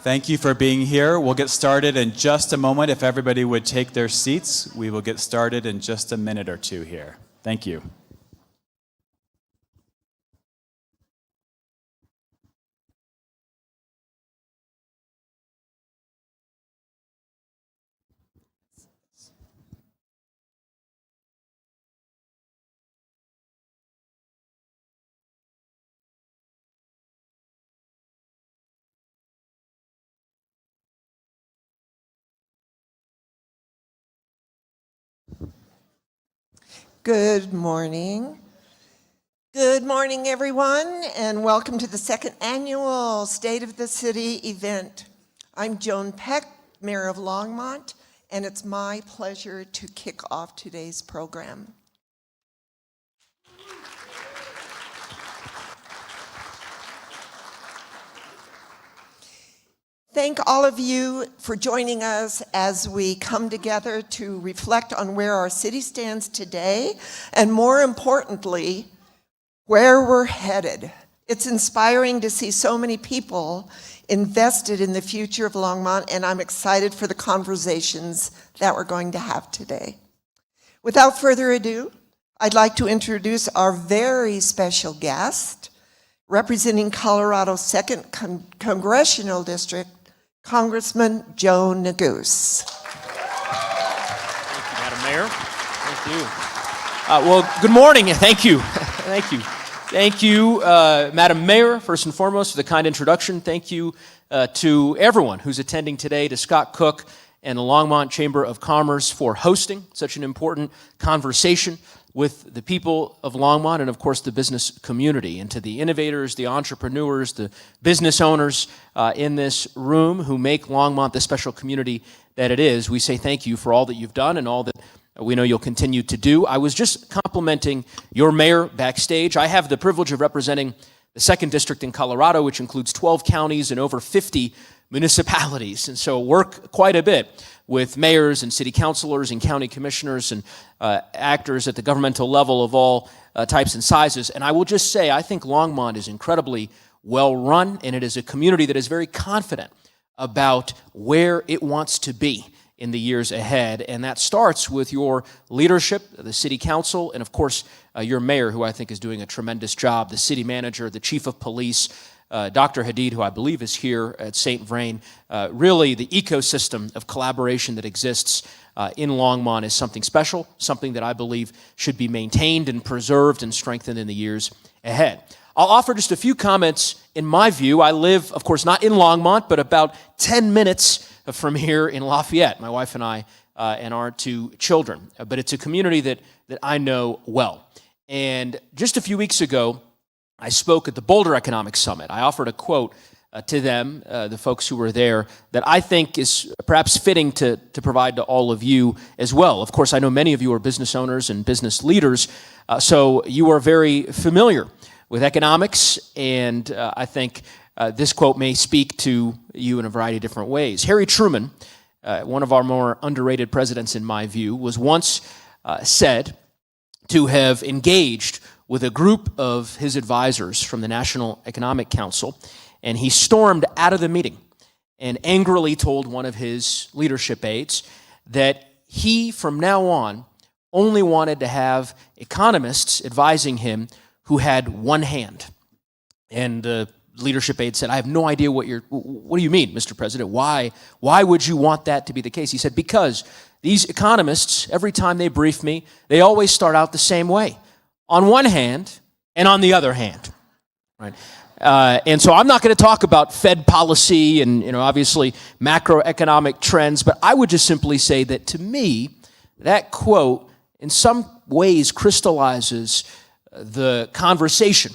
Thank you for being here. We'll get started in just a moment. If everybody would take their seats, we will get started in just a minute or two here. Thank you. Good morning. Good morning, everyone, and welcome to the second annual State of the City event. I'm Joan Peck, Mayor of Longmont, and it's my pleasure to kick off today's program. Thank all of you for joining us as we come together to reflect on where our city stands today, and more importantly, where we're headed. It's inspiring to see so many people invested in the future of Longmont, and I'm excited for the conversations that we're going to have today. Without further ado, I'd like to introduce our very special guest, representing Colorado's 2nd Congressional District, Congressman Joe Neguse. Thank you, Madam Mayor. Thank you. Well, good morning. Thank you. Thank you. Thank you, Madam Mayor, first and foremost, for the kind introduction. Thank you to everyone who's attending today, to Scott Cook and the Longmont Chamber of Commerce for hosting such an important conversation with the people of Longmont and, of course, the business community, and to the innovators, the entrepreneurs, the business owners in this room who make Longmont the special community that it is. We say thank you for all that you've done and all that we know you'll continue to do. I was just complimenting your mayor backstage. I have the privilege of representing the 2nd District in Colorado, which includes 12 counties and over 50 municipalities, and so work quite a bit with mayors and city councilors and county commissioners and actors at the governmental level of all types and sizes. And I will just say, I think Longmont is incredibly well run, and it is a community that is very confident about where it wants to be in the years ahead, and that starts with your leadership, the city council, and of course your mayor, who I think is doing a tremendous job, the city manager, the chief of police, Dr. Hadid, who I believe is here at St. Vrain. Really, the ecosystem of collaboration that exists in Longmont is something special, something that I believe should be maintained and preserved and strengthened in the years ahead. I'll offer just a few comments in my view. I live, of course, not in Longmont, but about 10 minutes from here in Lafayette, my wife and I and our 2 children. But it's a community that I know well. And just a few weeks ago, I spoke at the Boulder Economic Summit. I offered a quote to them, the folks who were there, that I think is perhaps fitting to provide to all of you as well. Of course, I know many of you are business owners and business leaders, so you are very familiar with economics, and I think this quote may speak to you in a variety of different ways. Harry Truman, one of our more underrated presidents in my view, was once said to have engaged with a group of his advisors from the National Economic Council, and he stormed out of the meeting and angrily told one of his leadership aides that he, from now on, only wanted to have economists advising him who had one hand. And the leadership aide said, I have no idea what do you mean, Mr. President? Why would you want that to be the case? He said, because these economists, every time they brief me, they always start out the same way. On one hand and on the other hand, right? And so I'm not going to talk about Fed policy and obviously macroeconomic trends, but I would just simply say that to me, that quote in some ways crystallizes the conversation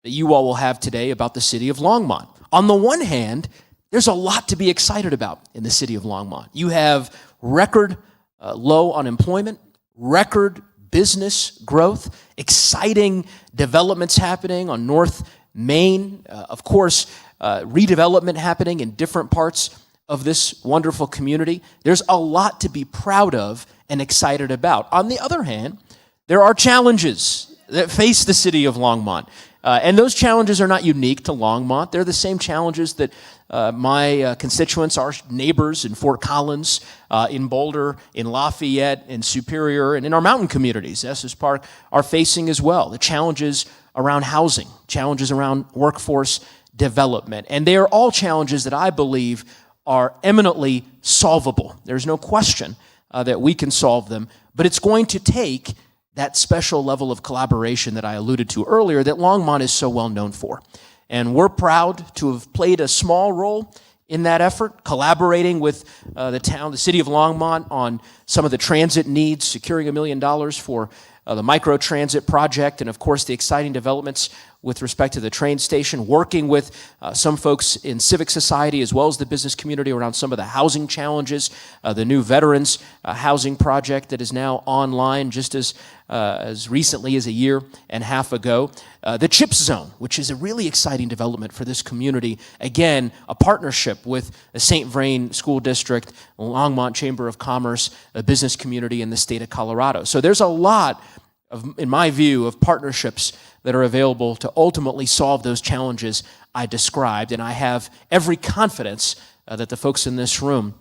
that you all will have today about the city of Longmont. On the one hand, there's a lot to be excited about in the city of Longmont. You have record low unemployment, record business growth, exciting developments happening on North Main, of course, redevelopment happening in different parts of this wonderful community. There's a lot to be proud of and excited about. On the other hand, there are challenges that face the city of Longmont. And those challenges are not unique to Longmont. They're the same challenges that My constituents are neighbors in Fort Collins, in Boulder, in Lafayette, in Superior, and in our mountain communities, Estes Park, are facing as well. The challenges around housing, challenges around workforce development. And they are all challenges that I believe are eminently solvable. There's no question that we can solve them, but it's going to take that special level of collaboration that I alluded to earlier that Longmont is so well known for. And we're proud to have played a small role in that effort, collaborating with the city of Longmont on some of the transit needs, securing $1 million for the micro-transit project, and of course the exciting developments with respect to the train station, working with some folks in civic society as well as the business community around some of the housing challenges, the new veterans housing project that is now online just as recently as a year and a half ago. The CHIPS Zone, which is a really exciting development for this community. Again, a partnership with the St. Vrain School District, Longmont Chamber of Commerce, the business community in the state of Colorado. So there's a lot in my view, of partnerships that are available to ultimately solve those challenges I described. And I have every confidence that the folks in this room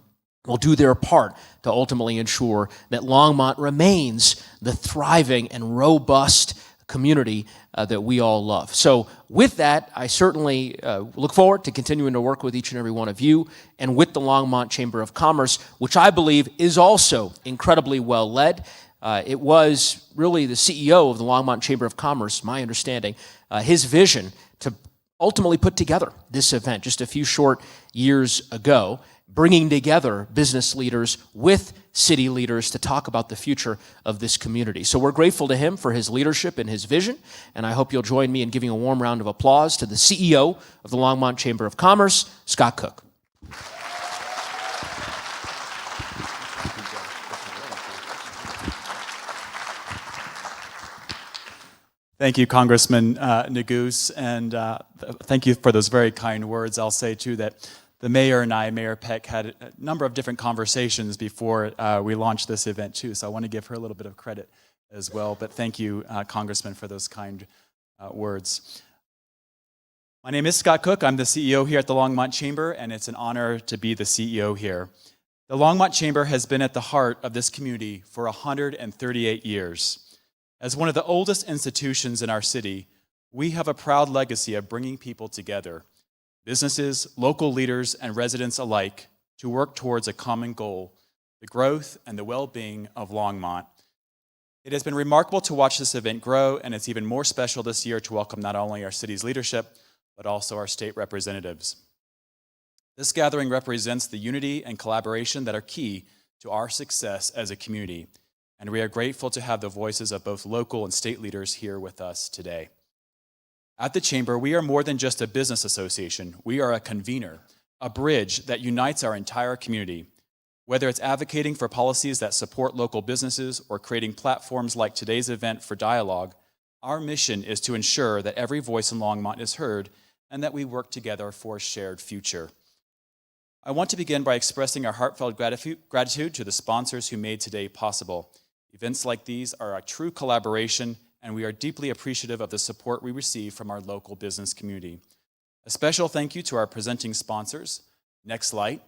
will do their part to ultimately ensure that Longmont remains the thriving and robust community that we all love. So with that, I certainly look forward to continuing to work with each and every one of you and with the Longmont Chamber of Commerce, which I believe is also incredibly well led. It was really the CEO of the Longmont Chamber of Commerce, my understanding, his vision to ultimately put together this event just a few short years ago, bringing together business leaders with city leaders to talk about the future of this community. So we're grateful to him for his leadership and his vision, and I hope you'll join me in giving a warm round of applause to the CEO of the Longmont Chamber of Commerce, Scott Cook. Thank you, Congressman Neguse, and thank you for those very kind words. I'll say, too, that the mayor and I, Mayor Peck, had a number of different conversations before we launched this event, too, so I want to give her a little bit of credit as well. But thank you, Congressman, for those kind words. My name is Scott Cook. I'm the CEO here at the Longmont Chamber, and it's an honor to be the CEO here. The Longmont Chamber has been at the heart of this community for 138 years. As one of the oldest institutions in our city, we have a proud legacy of bringing people together, businesses, local leaders, and residents alike, to work towards a common goal, the growth and the well-being of Longmont. It has been remarkable to watch this event grow, and it's even more special this year to welcome not only our city's leadership, but also our state representatives. This gathering represents the unity and collaboration that are key to our success as a community, and we are grateful to have the voices of both local and state leaders here with us today. At the Chamber, we are more than just a business association. We are a convener, a bridge that unites our entire community. Whether it's advocating for policies that support local businesses or creating platforms like today's event for dialogue, our mission is to ensure that every voice in Longmont is heard and that we work together for a shared future. I want to begin by expressing our heartfelt gratitude to the sponsors who made today possible. Events like these are a true collaboration, and we are deeply appreciative of the support we receive from our local business community. A special thank you to our presenting sponsors, Next Light,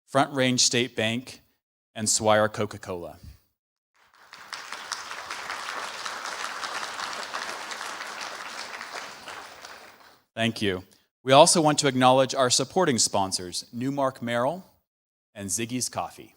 Front Range State Bank, and Swire Coca-Cola. Thank you. We also want to acknowledge our supporting sponsors, Newmark Merrill and Ziggy's Coffee.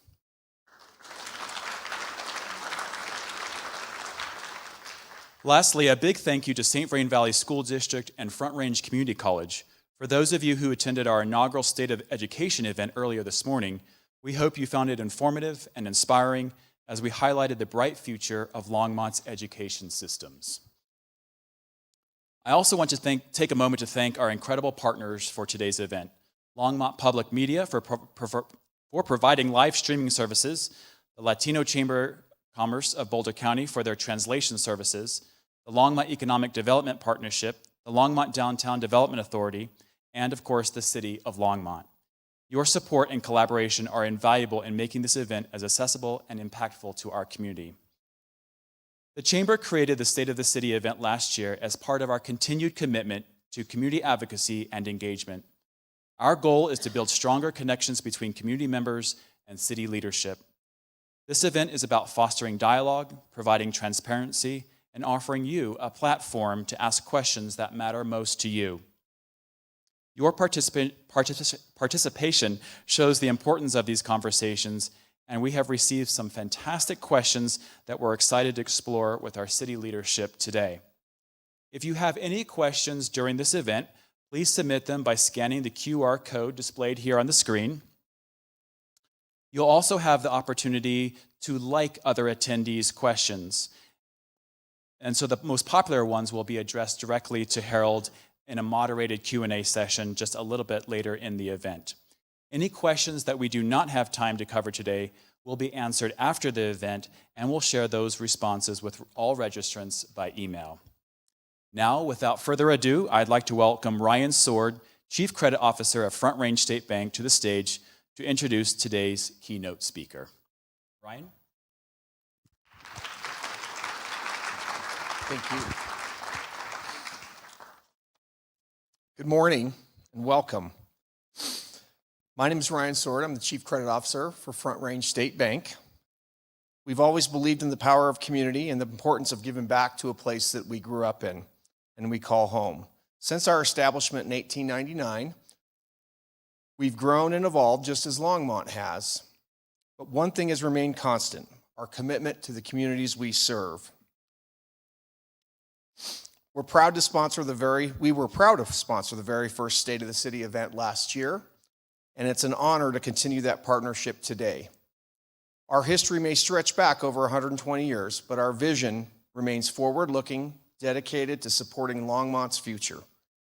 Lastly, a big thank you to St. Vrain Valley School District and Front Range Community College. For those of you who attended our inaugural State of Education event earlier this morning, we hope you found it informative and inspiring as we highlighted the bright future of Longmont's education systems. I also want to take a moment to thank our incredible partners for today's event. Longmont Public Media for providing live streaming services, the Latino Chamber Commerce of Boulder County for their translation services, the Longmont Economic Development Partnership, the Longmont Downtown Development Authority, and of course, the City of Longmont. Your support and collaboration are invaluable in making this event as accessible and impactful to our community. The Chamber created the State of the City event last year as part of our continued commitment to community advocacy and engagement. Our goal is to build stronger connections between community members and city leadership. This event is about fostering dialogue, providing transparency, and offering you a platform to ask questions that matter most to you. Your participation shows the importance of these conversations, and we have received some fantastic questions that we're excited to explore with our city leadership today. If you have any questions during this event, please submit them by scanning the QR code displayed here on the screen. You'll also have the opportunity to like other attendees' questions. And so the most popular ones will be addressed directly to Harold in a moderated Q&A session just a little bit later in the event. Any questions that we do not have time to cover today will be answered after the event, and we'll share those responses with all registrants by email. Now, without further ado, I'd like to welcome Ryan Sword, Chief Credit Officer of Front Range State Bank, to the stage to introduce today's keynote speaker. Ryan? Thank you. Good morning and welcome. My name is Ryan Sword. I'm the Chief Credit Officer for Front Range State Bank. We've always believed in the power of community and the importance of giving back to a place that we grew up in and we call home. Since our establishment in 1899, we've grown and evolved just as Longmont has. But one thing has remained constant: our commitment to the communities we serve. We were proud to sponsor the very first State of the City event last year, and it's an honor to continue that partnership today. Our history may stretch back over 120 years, but our vision remains forward-looking, dedicated to supporting Longmont's future.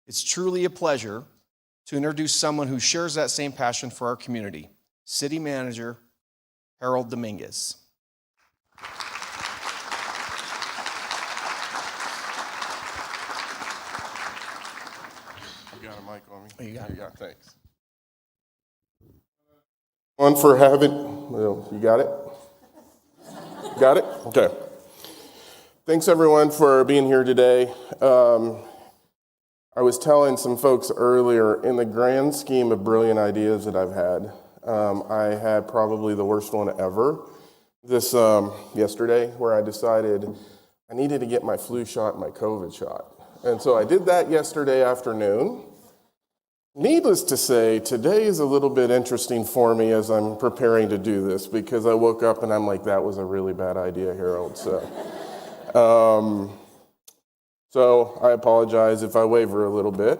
It's truly a pleasure to introduce someone who shares that same passion for our community, City Manager Harold Dominguez. You got a mic on me? Oh, you got it. Yeah, thanks. One for having, well, you got it? Got it? Okay. Thanks everyone for being here today. I was telling some folks earlier, in the grand scheme of brilliant ideas that I've had, I had probably the worst one ever this yesterday, where I decided I needed to get my flu shot and my COVID shot. And so I did that yesterday afternoon. Needless to say, today is a little bit interesting for me as I'm preparing to do this, because I woke up and I'm like, that was a really bad idea, Harold. So I apologize if I waver a little bit,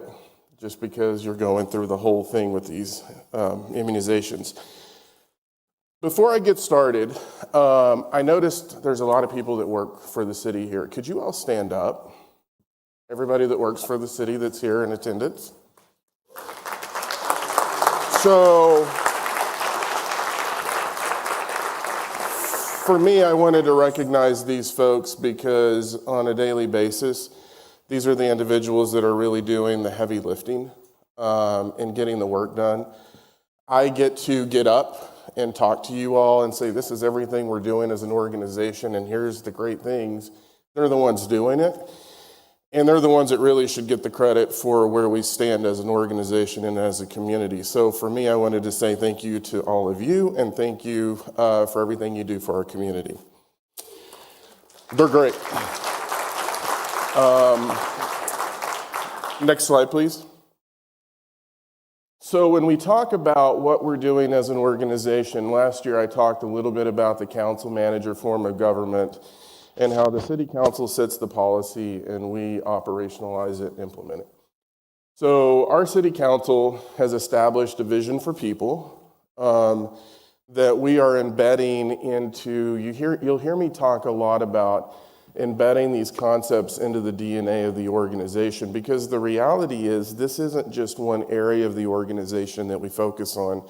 just because you're going through the whole thing with these immunizations. Before I get started, I noticed there's a lot of people that work for the city here. Could you all stand up? Everybody that works for the city that's here in attendance. So, for me, I wanted to recognize these folks because on a daily basis, these are the individuals that are really doing the heavy lifting and getting the work done. I get to get up and talk to you all and say, this is everything we're doing as an organization, and here's the great things. They're the ones doing it. And they're the ones that really should get the credit for where we stand as an organization and as a community. So for me, I wanted to say thank you to all of you, and thank you for everything you do for our community. They're great. Next slide, please. So when we talk about what we're doing as an organization, last year I talked a little bit about the council manager form of government and how the city council sets the policy and we operationalize it and implement it. So our city council has established a vision for people that we are embedding into, you'll hear me talk a lot about embedding these concepts into the DNA of the organization, because the reality is this isn't just one area of the organization that we focus on.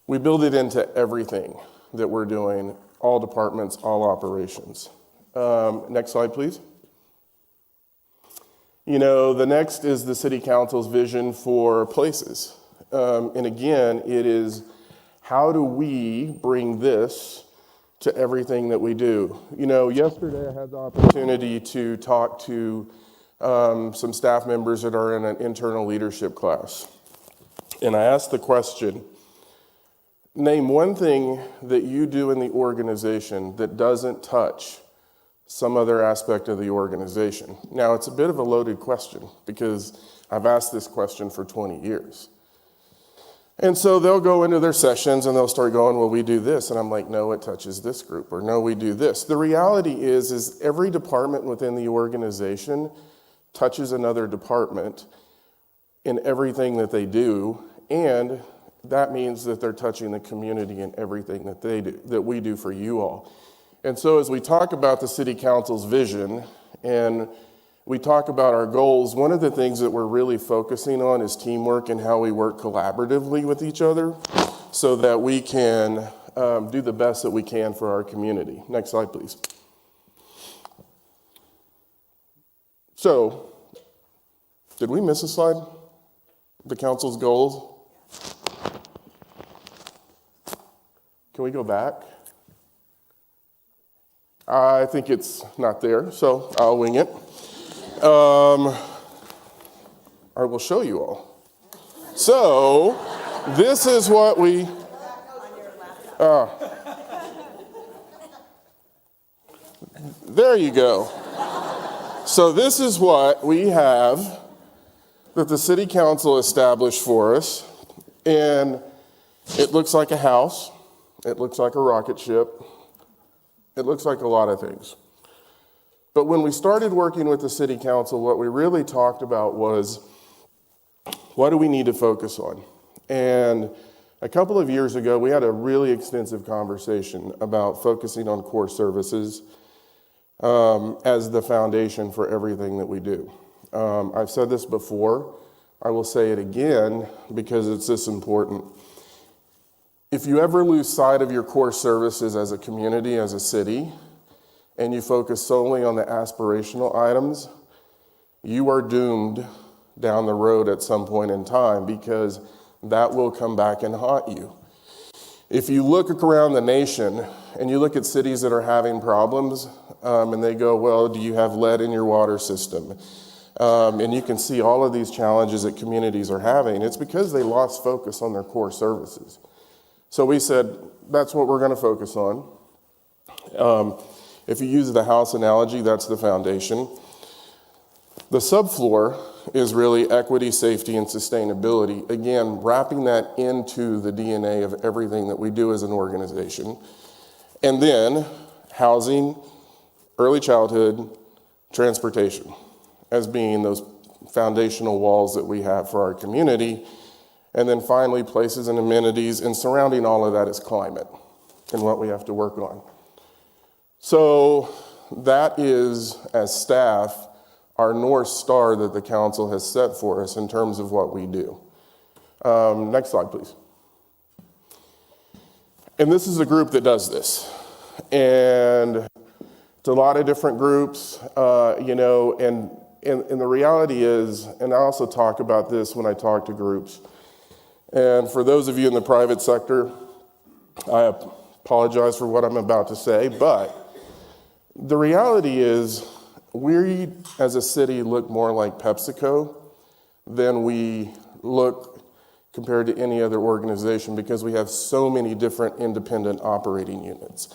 We build it into everything that we're doing, all departments, all operations. Next slide, please. You know, the next is the City Council's vision for places. And again, it is how do we bring this to everything that we do? You know, yesterday I had the opportunity to talk to some staff members that are in an internal leadership class. And I asked the question, name one thing that you do in the organization that doesn't touch some other aspect of the organization. Now, it's a bit of a loaded question because I've asked this question for 20 years. And so they'll go into their sessions and they'll start going, well, we do this. And I'm like, no, it touches this group, or no, we do this. The reality is every department within the organization touches another department in everything that they do. And that means that they're touching the community in everything that they do, that we do for you all. And so as we talk about the City Council's vision and we talk about our goals, one of the things that we're really focusing on is teamwork and how we work collaboratively with each other so that we can do the best that we can for our community. Next slide, please. So, did we miss a slide? The council's goals? Can we go back? I think it's not there, so I'll wing it. I will show you all. So, this is what we... there you go. So this is what we have that the City Council established for us. And it looks like a house. It looks like a rocket ship. It looks like a lot of things. But when we started working with the City Council, what we really talked about was, what do we need to focus on? And a couple of years ago, we had a really extensive conversation about focusing on core services as the foundation for everything that we do. I've said this before. I will say it again because it's this important. If you ever lose sight of your core services as a community, as a city, and you focus solely on the aspirational items, you are doomed down the road at some point in time because that will come back and haunt you. If you look around the nation and you look at cities that are having problems and they go, well, do you have lead in your water system? And you can see all of these challenges that communities are having. It's because they lost focus on their core services. So we said, that's what we're going to focus on. If you use the house analogy, that's the foundation. The subfloor is really equity, safety, and sustainability. Again, wrapping that into the DNA of everything that we do as an organization. And then housing, early childhood, transportation as being those foundational walls that we have for our community. And then finally, places and amenities, and surrounding all of that is climate and what we have to work on. So that is, as staff, our North Star that the council has set for us in terms of what we do. Next slide, please. And this is a group that does this. And it's a lot of different groups, and the reality is, and I also talk about this when I talk to groups, and for those of you in the private sector, I apologize for what I'm about to say, but the reality is we as a city look more like PepsiCo than we look compared to any other organization because we have so many different independent operating units.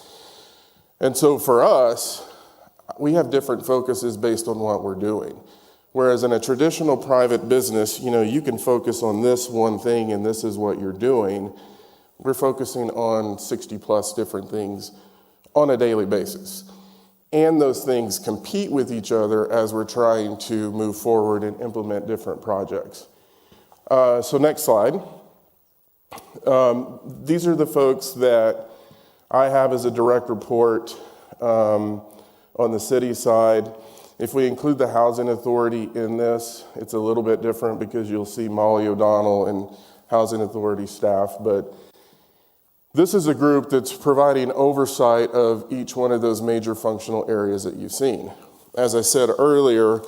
And so for us, we have different focuses based on what we're doing. Whereas in a traditional private business, you can focus on this one thing and this is what you're doing. We're focusing on 60 plus different things on a daily basis. And those things compete with each other as we're trying to move forward and implement different projects. So next slide. These are the folks that I have as a direct report on the city side. If we include the Housing Authority in this, it's a little bit different because you'll see Molly O'Donnell and Housing Authority staff, but this is a group that's providing oversight of each one of those major functional areas that you've seen. As I said earlier,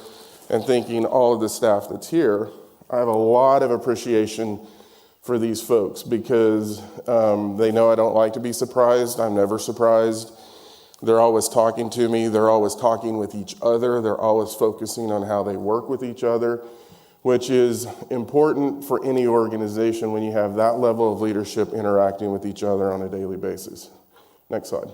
and thanking all of the staff that's here, I have a lot of appreciation for these folks because they know I don't like to be surprised. I'm never surprised. They're always talking to me. They're always talking with each other. They're always focusing on how they work with each other. which is important for any organization when you have that level of leadership interacting with each other on a daily basis. Next slide.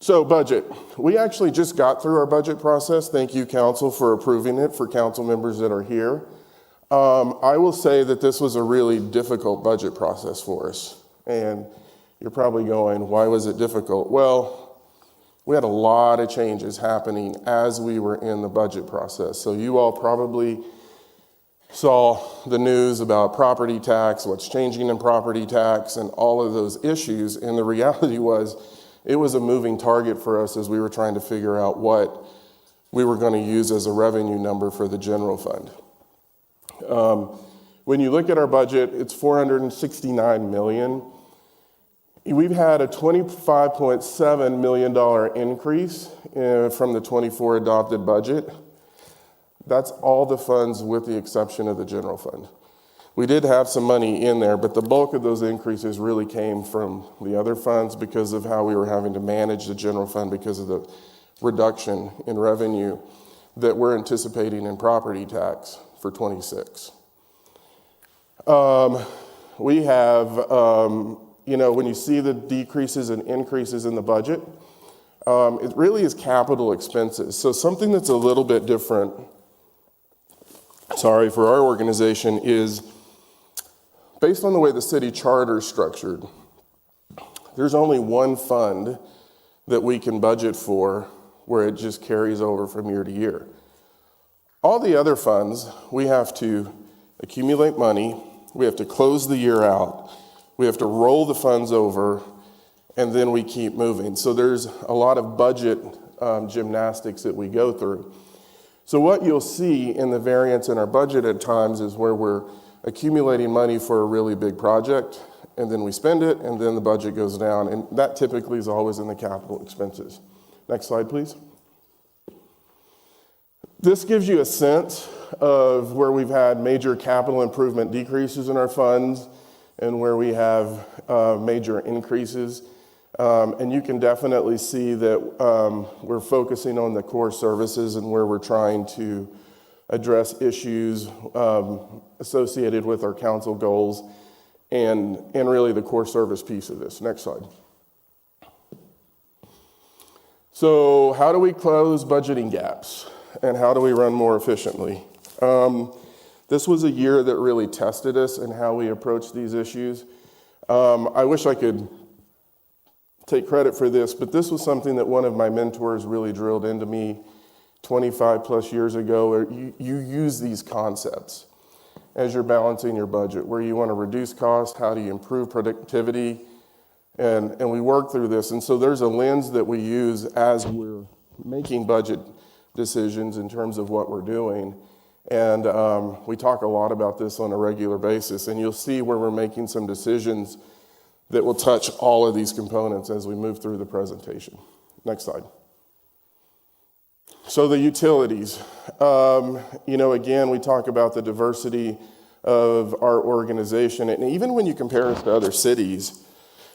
So budget. We actually just got through our budget process. Thank you, council, for approving it, for council members that are here. I will say that this was a really difficult budget process for us. And you're probably going, why was it difficult? Well, we had a lot of changes happening as we were in the budget process. So you all probably saw the news about property tax, what's changing in property tax, and all of those issues. And the reality was, it was a moving target for us as we were trying to figure out what we were going to use as a revenue number for the general fund. When you look at our budget, it's $469 million. We've had a $25.7 million increase from the 24 adopted budget. That's all the funds with the exception of the general fund. We did have some money in there, but the bulk of those increases really came from the other funds because of how we were having to manage the general fund because of the reduction in revenue that we're anticipating in property tax for 26. We have, when you see the decreases and increases in the budget, it really is capital expenses. So something that's a little bit different, for our organization is based on the way the city charter is structured, there's only one fund that we can budget for where it just carries over from year to year. All the other funds, we have to accumulate money, we have to close the year out, we have to roll the funds over, and then we keep moving. So there's a lot of budget gymnastics that we go through. So what you'll see in the variance in our budget at times is where we're accumulating money for a really big project, and then we spend it, and then the budget goes down, and that typically is always in the capital expenses. Next slide, please. This gives you a sense of where we've had major capital improvement decreases in our funds and where we have major increases. And you can definitely see that we're focusing on the core services and where we're trying to address issues associated with our council goals and really the core service piece of this. Next slide. So how do we close budgeting gaps and how do we run more efficiently? This was a year that really tested us in how we approach these issues. I wish I could take credit for this, but this was something that one of my mentors really drilled into me 25 plus years ago, where you use these concepts as you're balancing your budget, where you want to reduce costs, how do you improve productivity, and we work through this. And so there's a lens that we use as we're making budget decisions in terms of what we're doing. And we talk a lot about this on a regular basis, and you'll see where we're making some decisions that will touch all of these components as we move through the presentation. Next slide. So the utilities. Again, we talk about the diversity of our organization, and even when you compare us to other cities,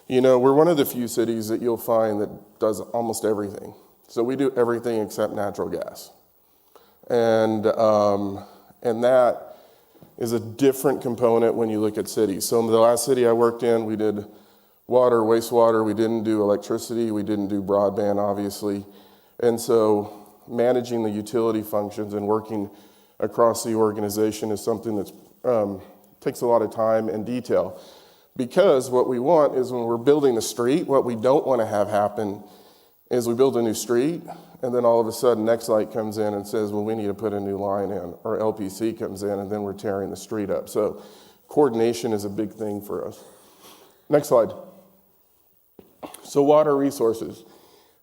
we're one of the few cities that you'll find that does almost everything. So we do everything except natural gas. And that is a different component when you look at cities. So in the last city I worked in, we did water, wastewater, we didn't do electricity, we didn't do broadband, obviously. And so managing the utility functions and working across the organization is something that takes a lot of time and detail. Because what we want is when we're building a street, what we don't want to have happen is we build a new street, and then all of a sudden Nextlight comes in and says, well, we need to put a new line in, or LPC comes in, and then we're tearing the street up. So coordination is a big thing for us. Next slide. So water resources.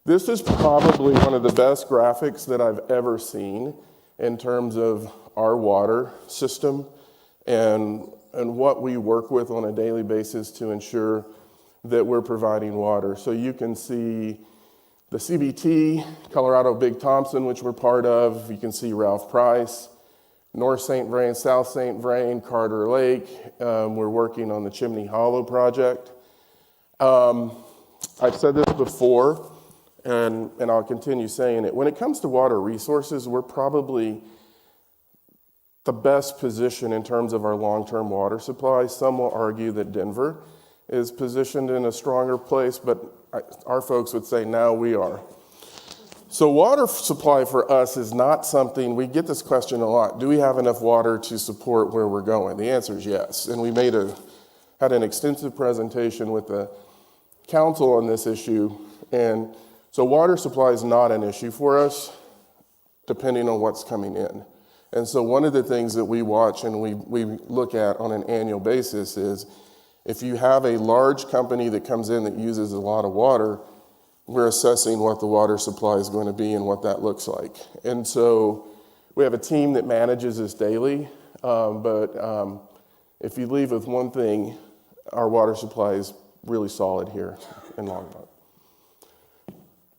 This is probably one of the best graphics that I've ever seen in terms of our water system and what we work with on a daily basis to ensure that we're providing water. So you can see the CBT, Colorado Big Thompson, which we're part of. You can see Ralph Price, North St. Vrain, South St. Vrain, Carter Lake. We're working on the Chimney Hollow project. I've said this before, and I'll continue saying it. When it comes to water resources, we're probably the best position in terms of our long-term water supply. Some will argue that Denver is positioned in a stronger place, but our folks would say, no, we are. So water supply for us is not something, we get this question a lot, do we have enough water to support where we're going? The answer is yes, and we had an extensive presentation with the council on this issue, and so water supply is not an issue for us, depending on what's coming in. And so one of the things that we watch and we look at on an annual basis is, if you have a large company that comes in that uses a lot of water, we're assessing what the water supply is going to be and what that looks like. And so we have a team that manages this daily, but if you leave with one thing, our water supply is really solid here in Longmont.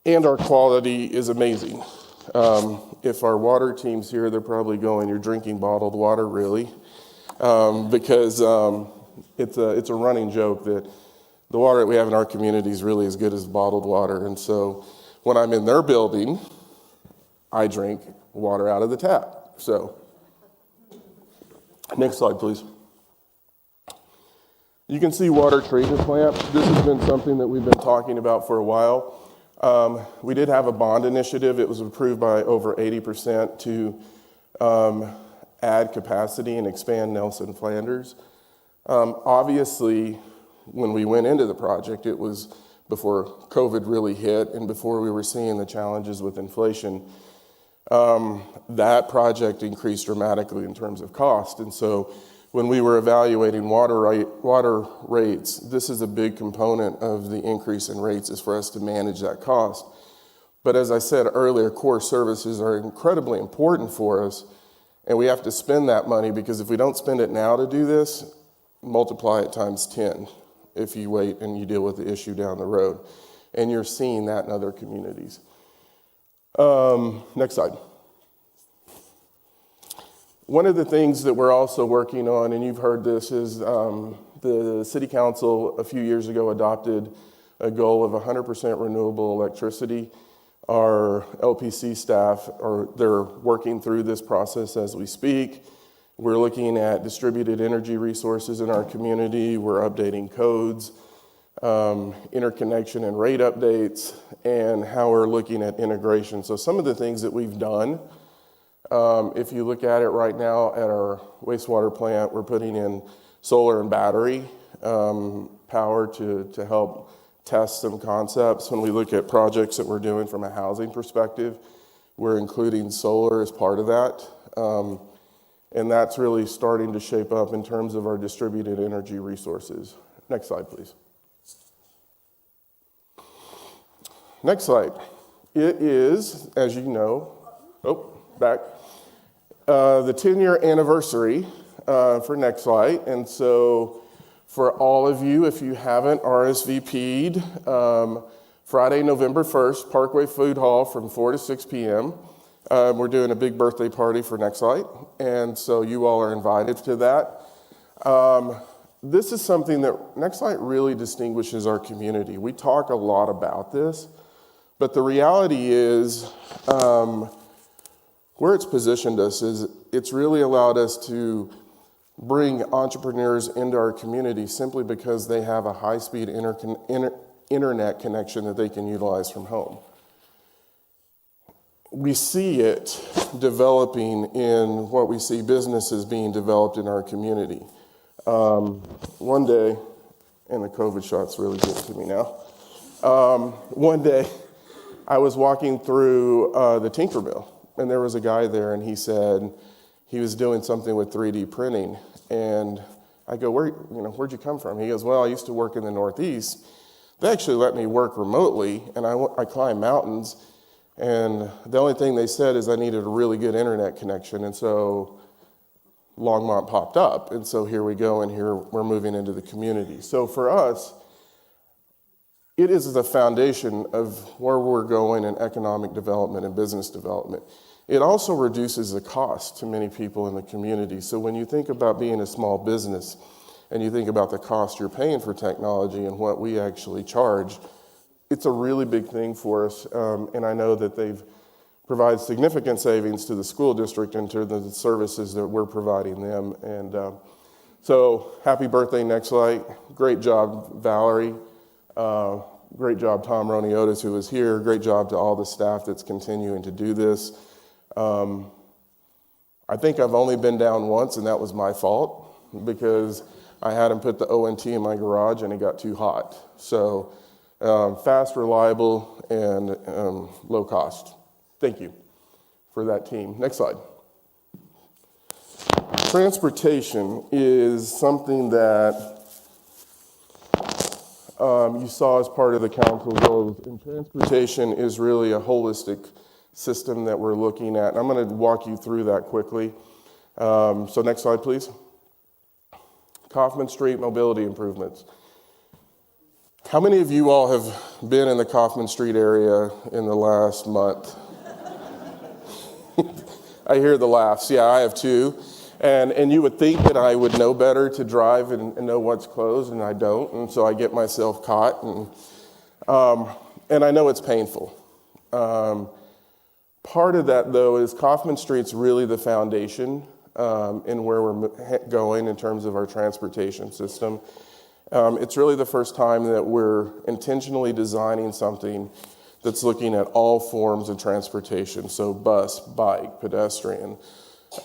And our quality is amazing. If our water team's here, they're probably going, you're drinking bottled water, really? Because it's a running joke that the water that we have in our community is really as good as bottled water. And so when I'm in their building, I drink water out of the tap. So, next slide, please. You can see water treatment plant. This has been something that we've been talking about for a while. We did have a bond initiative. It was approved by over 80% to add capacity and expand Nelson Flanders. Obviously, when we went into the project, it was before COVID really hit and before we were seeing the challenges with inflation. That project increased dramatically in terms of cost. And so when we were evaluating water rates, this is a big component of the increase in rates, is for us to manage that cost. But as I said earlier, core services are incredibly important for us, and we have to spend that money, because if we don't spend it now to do this, multiply it times 10 if you wait and you deal with the issue down the road. And you're seeing that in other communities. Next slide. One of the things that we're also working on, and you've heard this, is the City Council a few years ago adopted a goal of 100% renewable electricity. Our LPC staff, they're working through this process as we speak. We're looking at distributed energy resources in our community. We're updating codes, interconnection and rate updates, and how we're looking at integration. So some of the things that we've done, if you look at it right now at our wastewater plant, we're putting in solar and battery power to help test some concepts. When we look at projects that we're doing from a housing perspective, we're including solar as part of that. And that's really starting to shape up in terms of our distributed energy resources. Next slide, please. Next slide. It is, as you know, the 10-year anniversary for Next Slide. And so for all of you, if you haven't RSVP'd, Friday, November 1st, Parkway Food Hall from 4 to 6 p.m. We're doing a big birthday party for Next Light, and so you all are invited to that. This is something that Next Light really distinguishes our community. We talk a lot about this, but the reality is where it's positioned us is it's really allowed us to bring entrepreneurs into our community simply because they have a high-speed internet connection that they can utilize from home. We see it developing in what we see businesses being developed in our community. One day, and the COVID shot's really getting to me now. One day, I was walking through the Tinkermill, and there was a guy there, and he said he was doing something with 3D printing. And I go, where'd you come from? He goes, well, I used to work in the Northeast. They actually let me work remotely, and I climb mountains. And the only thing they said is I needed a really good internet connection. And so Longmont popped up. And so here we go, and here we're moving into the community. So for us, it is the foundation of where we're going in economic development and business development. It also reduces the cost to many people in the community. So when you think about being a small business and you think about the cost you're paying for technology and what we actually charge, it's a really big thing for us, and I know that they've provides significant savings to the school district and to the services that we're providing them. And so happy birthday, Next Light. Great job, Valerie. Great job, Tom Roniotis, who is here. Great job to all the staff that's continuing to do this. I think I've only been down once, and that was my fault because I had him put the ONT in my garage and it got too hot. So fast, reliable, and low cost. Thank you for that team. Next slide. Transportation is something that you saw as part of the council goals, and transportation is really a holistic system that we're looking at. And I'm going to walk you through that quickly. So next slide, please. Kaufman Street mobility improvements. How many of you all have been in the Kaufman Street area in the last month? I hear the laughs. Yeah, I have too. And you would think that I would know better to drive and know what's closed, and I don't. And so I get myself caught. And I know it's painful. Part of that, though, is Kaufman Street's really the foundation in where we're going in terms of our transportation system. It's really the first time that we're intentionally designing something that's looking at all forms of transportation. So bus, bike, pedestrian,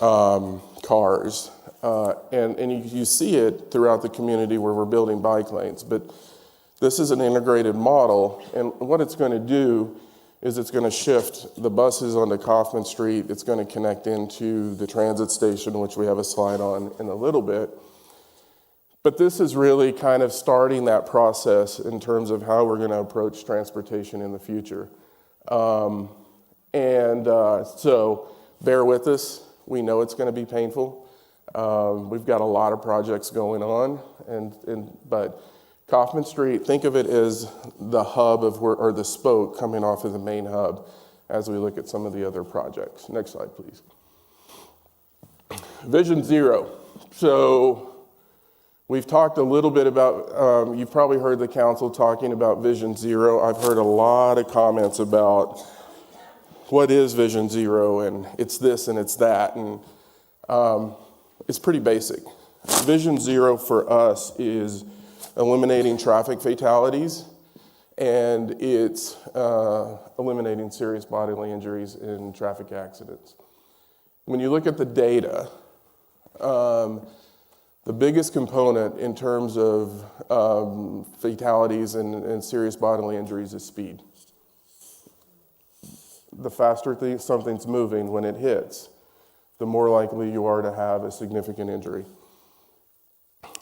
cars. And you see it throughout the community where we're building bike lanes. But this is an integrated model. And what it's going to do is it's going to shift the buses onto Kaufman Street. It's going to connect into the transit station, which we have a slide on in a little bit. But this is really kind of starting that process in terms of how we're going to approach transportation in the future. So bear with us. We know it's going to be painful. We've got a lot of projects going on, but Kaufman Street, think of it as the hub of or the spoke coming off of the main hub as we look at some of the other projects. Next slide, please. Vision Zero. So we've talked a little bit about, you've probably heard the council talking about Vision Zero. I've heard a lot of comments about what is Vision Zero, and it's this and it's that, and it's pretty basic. Vision Zero for us is eliminating traffic fatalities, and it's eliminating serious bodily injuries in traffic accidents. When you look at the data, the biggest component in terms of fatalities and serious bodily injuries is speed. The faster something's moving when it hits, the more likely you are to have a significant injury.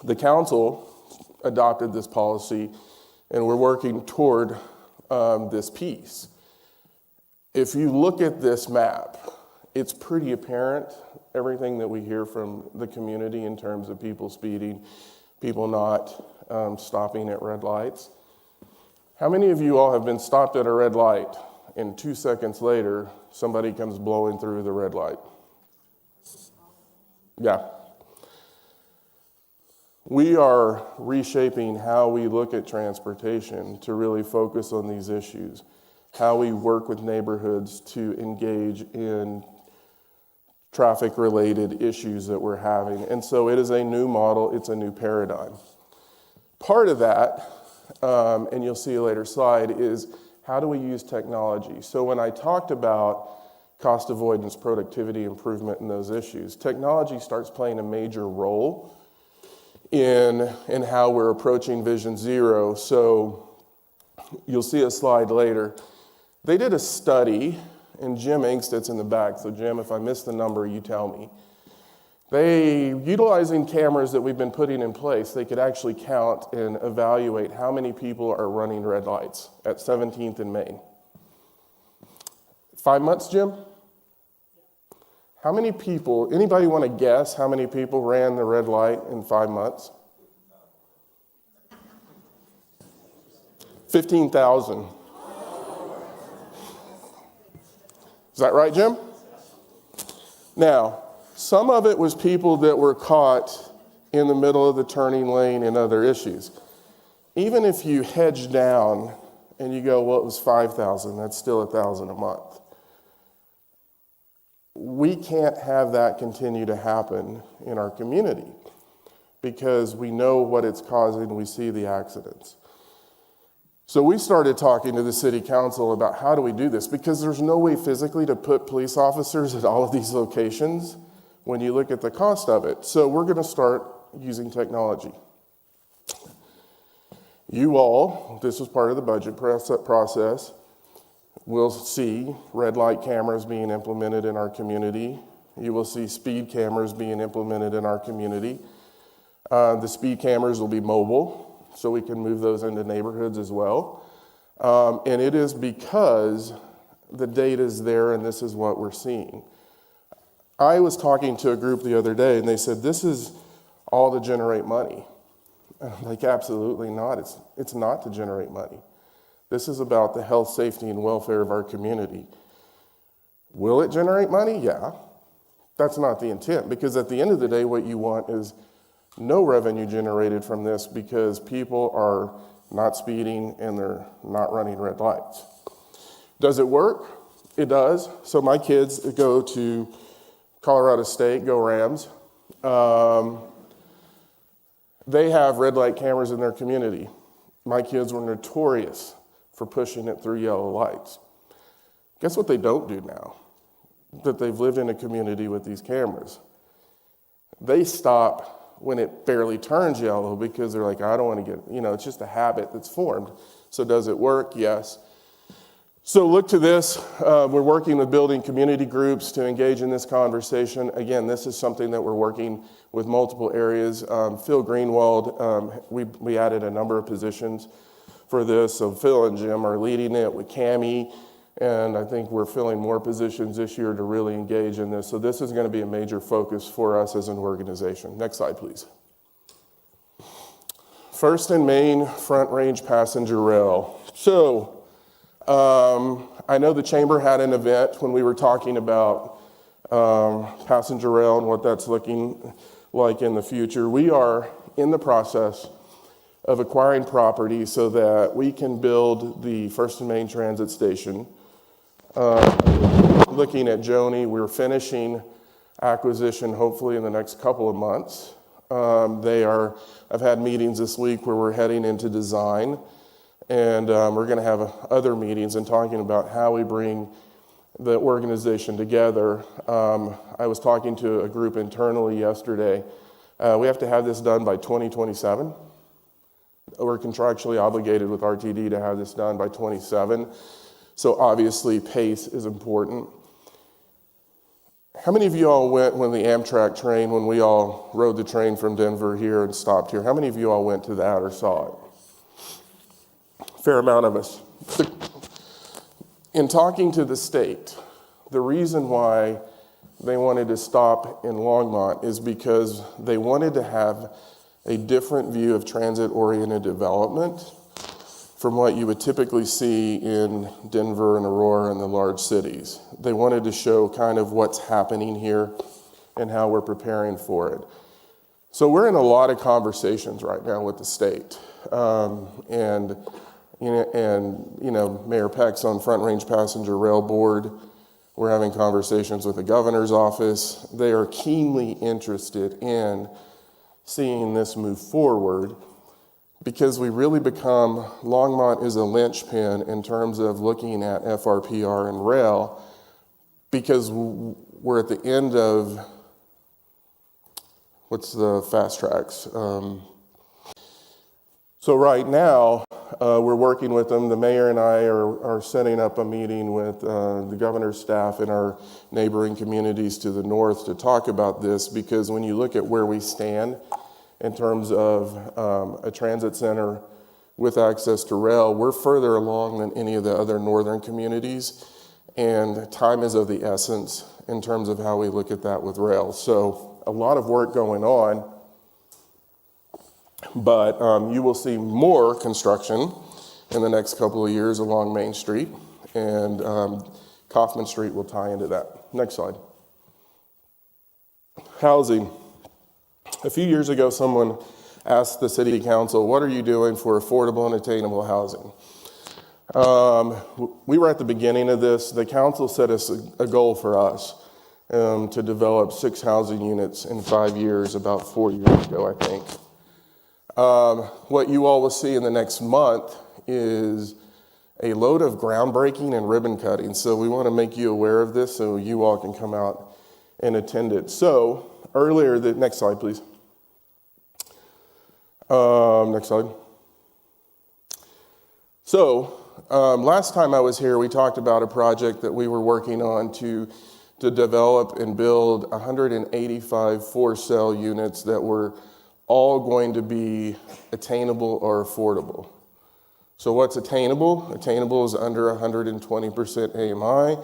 The council adopted this policy, and we're working toward this piece. If you look at this map, it's pretty apparent, everything that we hear from the community in terms of people speeding, people not stopping at red lights. How many of you all have been stopped at a red light and 2 seconds later, somebody comes blowing through the red light? Yeah. We are reshaping how we look at transportation to really focus on these issues, how we work with neighborhoods to engage in traffic-related issues that we're having. And so it is a new model, it's a new paradigm. Part of that, and you'll see a later slide, is how do we use technology? So when I talked about cost avoidance, productivity improvement, and those issues, technology starts playing a major role in how we're approaching Vision Zero. So you'll see a slide later. They did a study, and Jim Inksted's in the back, so Jim, if I miss the number, you tell me. Utilizing cameras that we've been putting in place, they could actually count and evaluate how many people are running red lights at 17th and Main. 5 months, Jim? How many people, anybody want to guess how many people ran the red light in 5 months? 15,000. Is that right, Jim? Now, some of it was people that were caught in the middle of the turning lane and other issues. Even if you hedge down and you go, well, it was 5,000, that's still 1,000 a month. we can't have that continue to happen in our community because we know what it's causing, we see the accidents. So we started talking to the city council about how do we do this, because there's no way physically to put police officers at all of these locations when you look at the cost of it. So we're going to start using technology. You all, this was part of the budget process, will see red light cameras being implemented in our community. You will see speed cameras being implemented in our community. The speed cameras will be mobile, so we can move those into neighborhoods as well. And it is because the data is there and this is what we're seeing. I was talking to a group the other day and they said, this is all to generate money. And I'm like, absolutely not. It's not to generate money. This is about the health, safety, and welfare of our community. Will it generate money? Yeah. That's not the intent, because at the end of the day, what you want is no revenue generated from this because people are not speeding and they're not running red lights. Does it work? It does. So my kids go to Colorado State, go Rams. They have red light cameras in their community. My kids were notorious for pushing it through yellow lights. Guess what they don't do now that they've lived in a community with these cameras? They stop when it barely turns yellow because they're like, I don't want to get, it's just a habit that's formed. So does it work? Yes. So look to this. We're working with building community groups to engage in this conversation. Again, this is something that we're working with multiple areas. Phil Greenwald, we added a number of positions for this. So Phil and Jim are leading it with Cammie, and I think we're filling more positions this year to really engage in this. So this is going to be a major focus for us as an organization. Next slide, please. First and main front range passenger rail. So I know the chamber had an event when we were talking about passenger rail and what that's looking like in the future. We are in the process of acquiring property so that we can build the First and Main Transit Station. Looking at Joni, we're finishing acquisition hopefully in the next couple of months. I've had meetings this week where we're heading into design, and we're going to have other meetings and talking about how we bring the organization together. I was talking to a group internally yesterday. We have to have this done by 2027. We're contractually obligated with RTD to have this done by 27. So obviously pace is important. How many of you all went when the Amtrak train, when we all rode the train from Denver here and stopped here? How many of you all went to that or saw it? Fair amount of us. In talking to the state, the reason why they wanted to stop in Longmont is because they wanted to have a different view of transit-oriented development from what you would typically see in Denver and Aurora and the large cities. They wanted to show kind of what's happening here and how we're preparing for it. So we're in a lot of conversations right now with the state. Mayor Peck's on Front Range Passenger Rail Board. We're having conversations with the governor's office. They are keenly interested in seeing this move forward because we really become, Longmont is a linchpin in terms of looking at FRPR and rail because we're at the end of, what's the fast tracks? So right now, we're working with them. The mayor and I are setting up a meeting with the governor's staff in our neighboring communities to the north to talk about this, because when you look at where we stand in terms of a transit center with access to rail, we're further along than any of the other northern communities, and time is of the essence in terms of how we look at that with rail. So a lot of work going on. But you will see more construction in the next couple of years along Main Street, and Kaufman Street will tie into that. Next slide. Housing. A few years ago, someone asked the city council, what are you doing for affordable and attainable housing? We were at the beginning of this. The council set us a goal for us, to develop 6 housing units in 5 years, about 4 years ago, I think. What you all will see in the next month is a load of groundbreaking and ribbon cutting. So we want to make you aware of this so you all can come out and attend it. So earlier, next slide, please. Next slide. So last time I was here, we talked about a project that we were working on to develop and build 185 for-sale units that were all going to be attainable or affordable. So what's attainable? Attainable is under 120% AMI.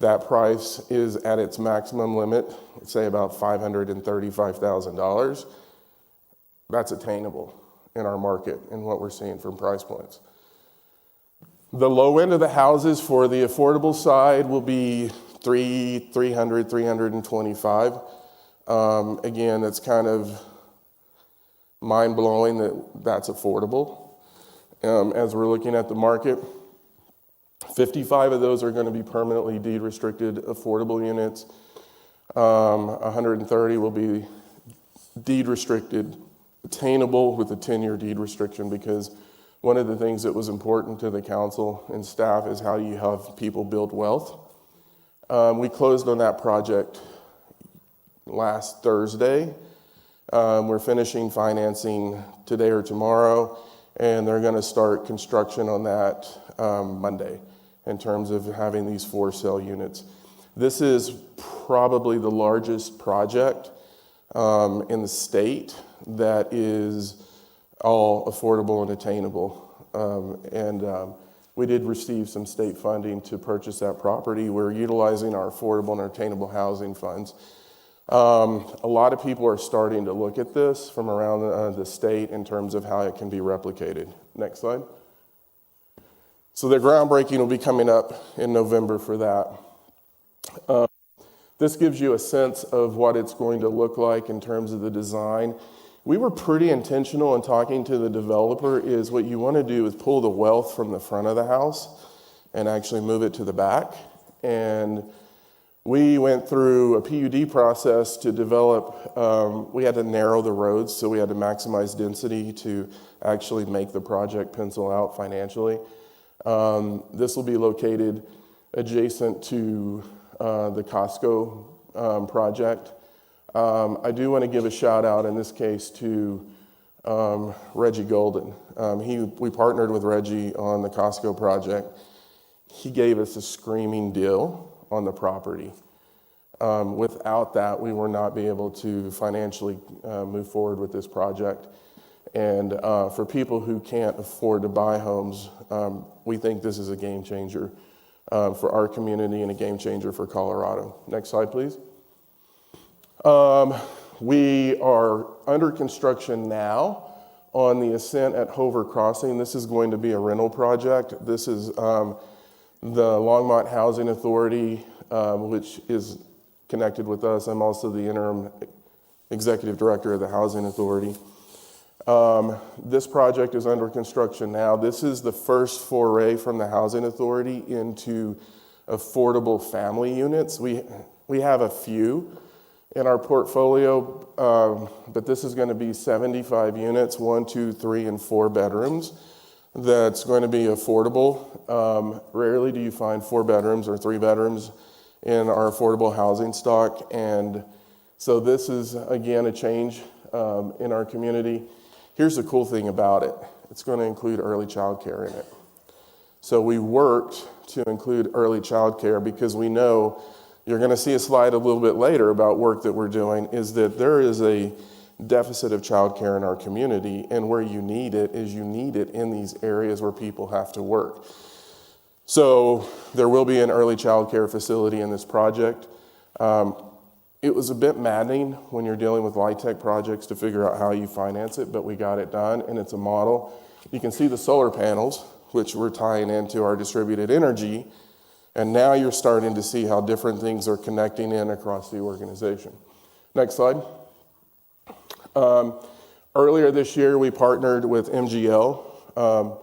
That price is at its maximum limit, say about $535,000. That's attainable in our market and what we're seeing from price points. The low end of the houses for the affordable side will be 300, 325. Again, it's kind of mind-blowing that that's affordable. As we're looking at the market, 55 of those are going to be permanently deed-restricted affordable units. 130 will be deed-restricted attainable with a 10-year deed restriction, because one of the things that was important to the council and staff is how you have people build wealth. We closed on that project last Thursday. We're finishing financing today or tomorrow, and they're going to start construction on that Monday in terms of having these for-sale units. This is probably the largest project in the state that is all affordable and attainable. We did receive some state funding to purchase that property. We're utilizing our affordable and attainable housing funds. A lot of people are starting to look at this from around the state in terms of how it can be replicated. Next slide. So the groundbreaking will be coming up in November for that. This gives you a sense of what it's going to look like in terms of the design. We were pretty intentional in talking to the developer. Is what you want to do is pull the wealth from the front of the house and actually move it to the back. And we went through a PUD process to develop, we had to narrow the roads, so we had to maximize density to actually make the project pencil out financially. This will be located adjacent to the Costco project. I do want to give a shout out in this case to Reggie Golden. We partnered with Reggie on the Costco project. He gave us a screaming deal on the property. Without that, we would not be able to financially move forward with this project. And for people who can't afford to buy homes, we think this is a game changer for our community and a game changer for Colorado. Next slide, please. We are under construction now on the Ascent at Hover Crossing. This is going to be a rental project. This is the Longmont Housing Authority, which is connected with us. I'm also the interim executive director of the Housing Authority. This project is under construction now. This is the first foray from the Housing Authority into affordable family units. We have a few in our portfolio, but this is going to be 75 units, 1, 2, 3, and 4 bedrooms. That's going to be affordable. Rarely do you find 4 bedrooms or 3 bedrooms in our affordable housing stock. And so this is, again, a change in our community. Here's the cool thing about it. It's going to include early child care in it. So we worked to include early child care because we know, you're going to see a slide a little bit later about work that we're doing, is that there is a deficit of child care in our community, and where you need it is you need it in these areas where people have to work. So there will be an early child care facility in this project. It was a bit maddening when you're dealing with LIHTC projects to figure out how you finance it, but we got it done, and it's a model. You can see the solar panels, which we're tying into our distributed energy, and now you're starting to see how different things are connecting in across the organization. Next slide. Earlier this year, we partnered with MGL.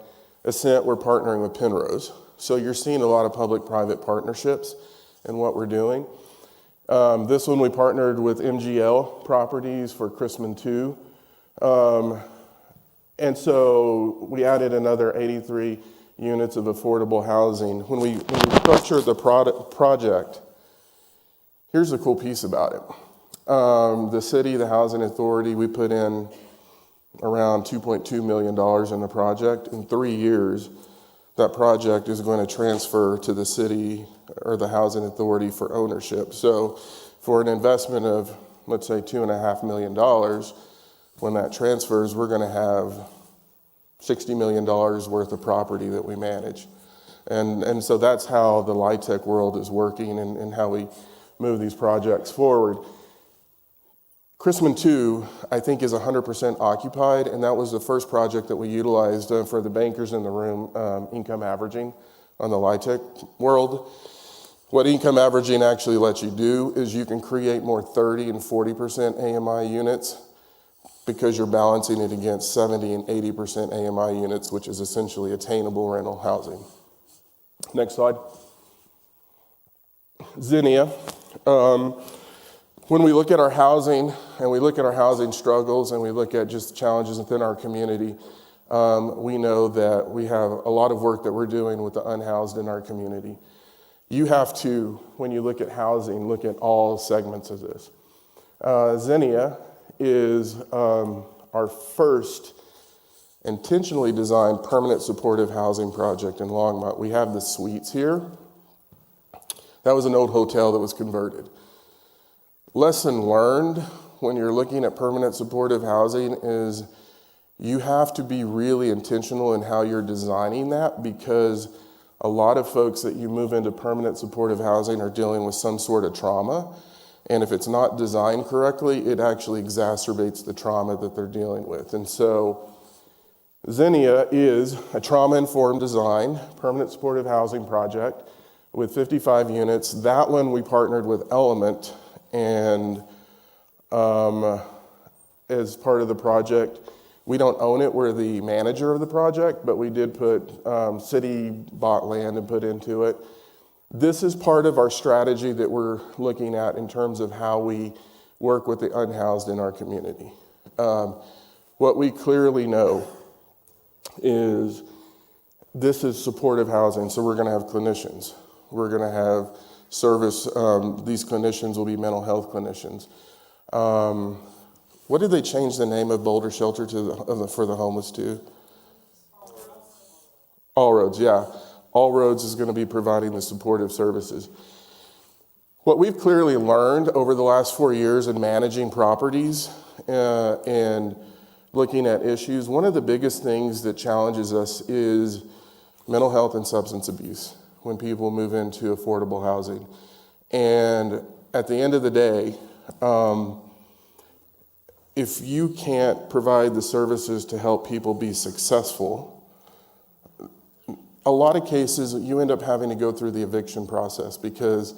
Ascent, we're partnering with Penrose. So you're seeing a lot of public-private partnerships in what we're doing. This one we partnered with MGL Properties for Chrisman 2. And so we added another 83 units of affordable housing. When we structured the project, here's the cool piece about it. The city, the housing authority, we put in around $2.2 million in the project. In 3 years, that project is going to transfer to the city or the housing authority for ownership. So for an investment of, let's say, $2.5 million, when that transfers, we're going to have $60 million worth of property that we manage. And so that's how the LIHTC world is working and how we move these projects forward. Chrisman 2, I think, is 100% occupied, and that was the first project that we utilized for the bankers in the room, income averaging on the LIHTC world. What income averaging actually lets you do is you can create more 30 and 40% AMI units because you're balancing it against 70 and 80% AMI units, which is essentially attainable rental housing. Next slide. Zinnia. When we look at our housing and we look at our housing struggles and we look at just challenges within our community, we know that we have a lot of work that we're doing with the unhoused in our community. You have to, when you look at housing, look at all segments of this. Zinnia is our first intentionally designed permanent supportive housing project in Longmont. We have the suites here. That was an old hotel that was converted. Lesson learned when you're looking at permanent supportive housing is you have to be really intentional in how you're designing that, because a lot of folks that you move into permanent supportive housing are dealing with some sort of trauma. And if it's not designed correctly, it actually exacerbates the trauma that they're dealing with. And so Zinnia is a trauma-informed design, permanent supportive housing project with 55 units. That one we partnered with Element, and as part of the project, we don't own it, we're the manager of the project, but we did put, city bought land and put into it. This is part of our strategy that we're looking at in terms of how we work with the unhoused in our community. What we clearly know is this is supportive housing, so we're gonna have clinicians. We're gonna have service, these clinicians will be mental health clinicians. What did they change the name of Boulder Shelter to for the homeless to? All Roads, yeah. All Roads is going to be providing the supportive services. What we've clearly learned over the last 4 years in managing properties and looking at issues, one of the biggest things that challenges us is mental health and substance abuse when people move into affordable housing. And at the end of the day, if you can't provide the services to help people be successful, a lot of cases you end up having to go through the eviction process because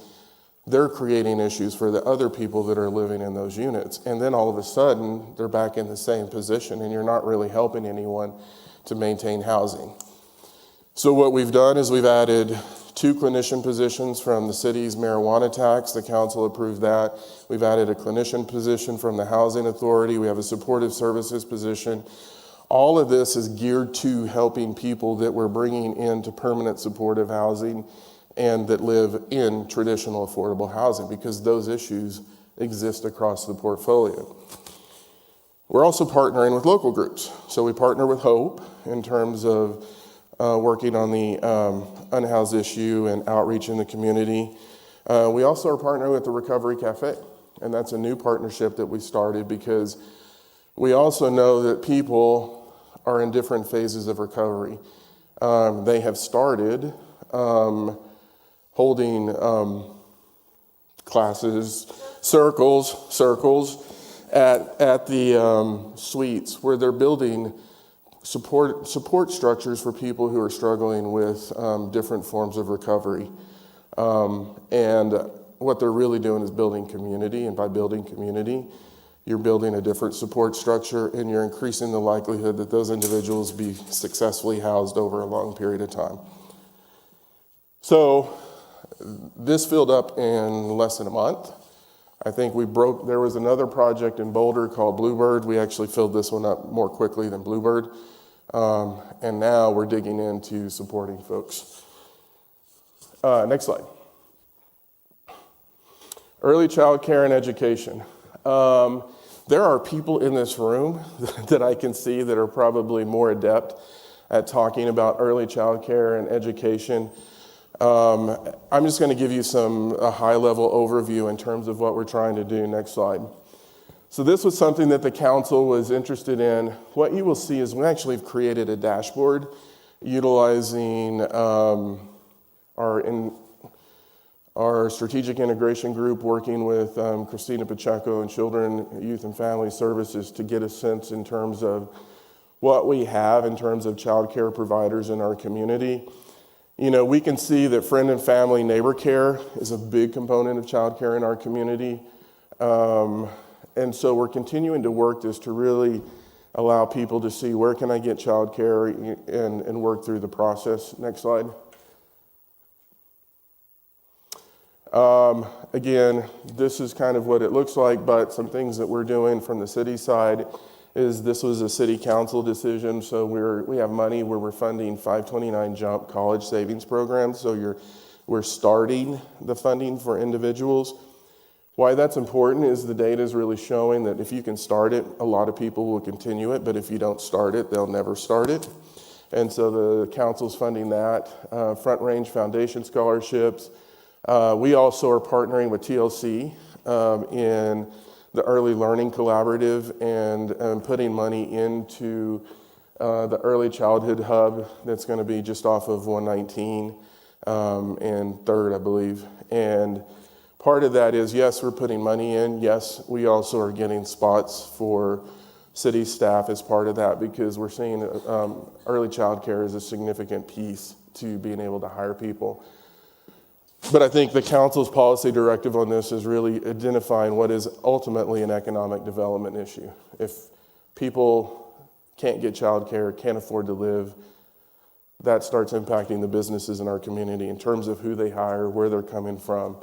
they're creating issues for the other people that are living in those units. And then all of a sudden, they're back in the same position and you're not really helping anyone to maintain housing. So what we've done is we've added 2 clinician positions from the city's marijuana tax. The council approved that. We've added a clinician position from the housing authority. We have a supportive services position. All of this is geared to helping people that we're bringing into permanent supportive housing and that live in traditional affordable housing, because those issues exist across the portfolio. We're also partnering with local groups. So we partner with Hope in terms of working on the unhoused issue and outreach in the community. We also are partnering with the Recovery Cafe, and that's a new partnership that we started because we also know that people are in different phases of recovery. They have started holding classes, circles at the suites where they're building support structures for people who are struggling with different forms of recovery. And what they're really doing is building community, and by building community, you're building a different support structure and you're increasing the likelihood that those individuals be successfully housed over a long period of time. So this filled up in less than a month. I think there was another project in Boulder called Bluebird. We actually filled this one up more quickly than Bluebird. And now we're digging into supporting folks. Next slide. Early child care and education. There are people in this room that I can see that are probably more adept at talking about early child care and education. I'm just going to give you a high-level overview in terms of what we're trying to do. Next slide. So this was something that the council was interested in. What you will see is we actually have created a dashboard utilizing our strategic integration group, working with Christina Pacheco and Children, Youth and Family Services to get a sense in terms of what we have in terms of child care providers in our community. You know, we can see that friend and family neighbor care is a big component of child care in our community. And so we're continuing to work this to really allow people to see where can I get child care and work through the process. Next slide. Again, this is kind of what it looks like, but some things that we're doing from the city side is this was a city council decision. So we have money where we're funding 529 Jump college savings programs. So we're starting the funding for individuals. Why that's important is the data is really showing that if you can start it, a lot of people will continue it, but if you don't start it, they'll never start it. And so the council's funding that. Front Range Foundation scholarships. We also are partnering with TLC in the Early Learning Collaborative and putting money into the Early Childhood Hub that's going to be just off of 119 and 3rd, I believe. And part of that is, yes, we're putting money in. Yes, we also are getting spots for city staff as part of that because we're seeing early child care is a significant piece to being able to hire people. But I think the council's policy directive on this is really identifying what is ultimately an economic development issue. If people can't get childcare, can't afford to live, that starts impacting the businesses in our community in terms of who they hire, where they're coming from.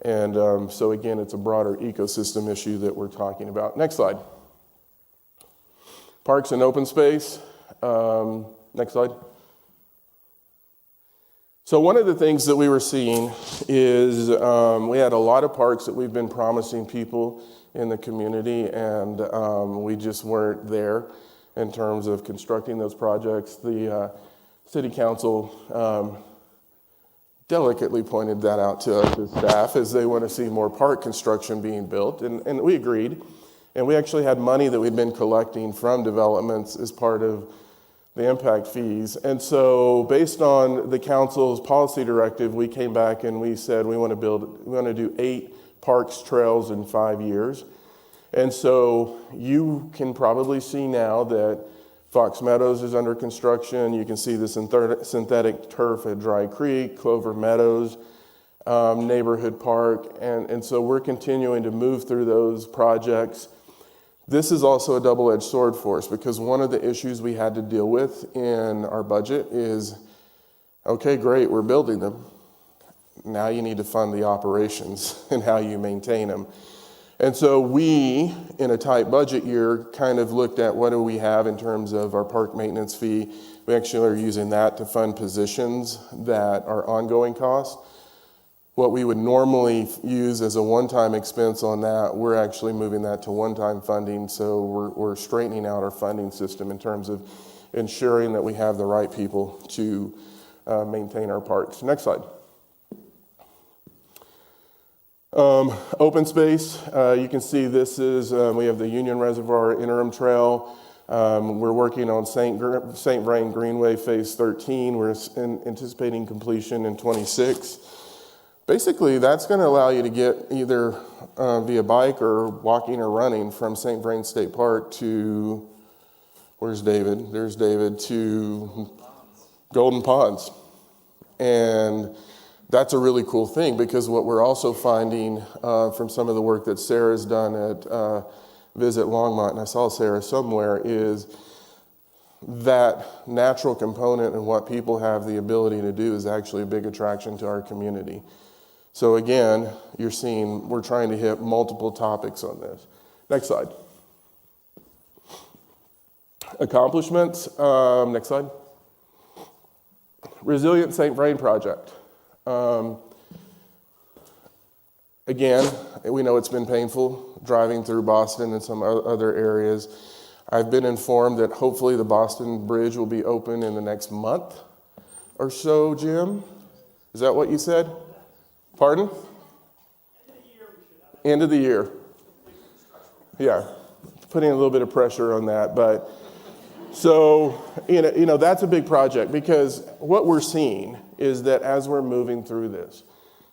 And so again, it's a broader ecosystem issue that we're talking about. Next slide. Parks and open space. Next slide. So one of the things that we were seeing is we had a lot of parks that we've been promising people in the community, and we just weren't there in terms of constructing those projects. The city council delicately pointed that out to us as staff as they want to see more park construction being built, and we agreed. And we actually had money that we'd been collecting from developments as part of the impact fees. And so based on the council's policy directive, we came back and we said we want to do 8 parks trails in 5 years. And so you can probably see now that Fox Meadows is under construction. You can see the synthetic turf at Dry Creek, Clover Meadows, Neighborhood Park. And so we're continuing to move through those projects. This is also a double-edged sword for us because one of the issues we had to deal with in our budget is, okay, great, we're building them. Now you need to fund the operations and how you maintain them. And so we, in a tight budget year, kind of looked at what do we have in terms of our park maintenance fee. We actually are using that to fund positions that are ongoing costs. What we would normally use as a one-time expense on that, we're actually moving that to one-time funding. So we're straightening out our funding system in terms of ensuring that we have the right people to maintain our parks. Next slide. Open space, you can see this is, we have the Union Reservoir Interim Trail. We're working on St. Vrain Greenway Phase 13. We're anticipating completion in 26. Basically, that's going to allow you to get either via bike or walking or running from St. Vrain State Park to, where's David? There's David, to Golden Ponds. And that's a really cool thing because what we're also finding from some of the work that Sarah's done at Visit Longmont, and I saw Sarah somewhere, is that natural component and what people have the ability to do is actually a big attraction to our community. So again, you're seeing we're trying to hit multiple topics on this. Next slide. Accomplishments. Next slide. Resilient St. Vrain project. Again, we know it's been painful driving through Boston and some other areas. I've been informed that hopefully the Boston Bridge will be open in the next month or so, Jim. Is that what you said? Pardon? End of the year. Yeah, putting a little bit of pressure on that, but so, that's a big project because what we're seeing is that as we're moving through this,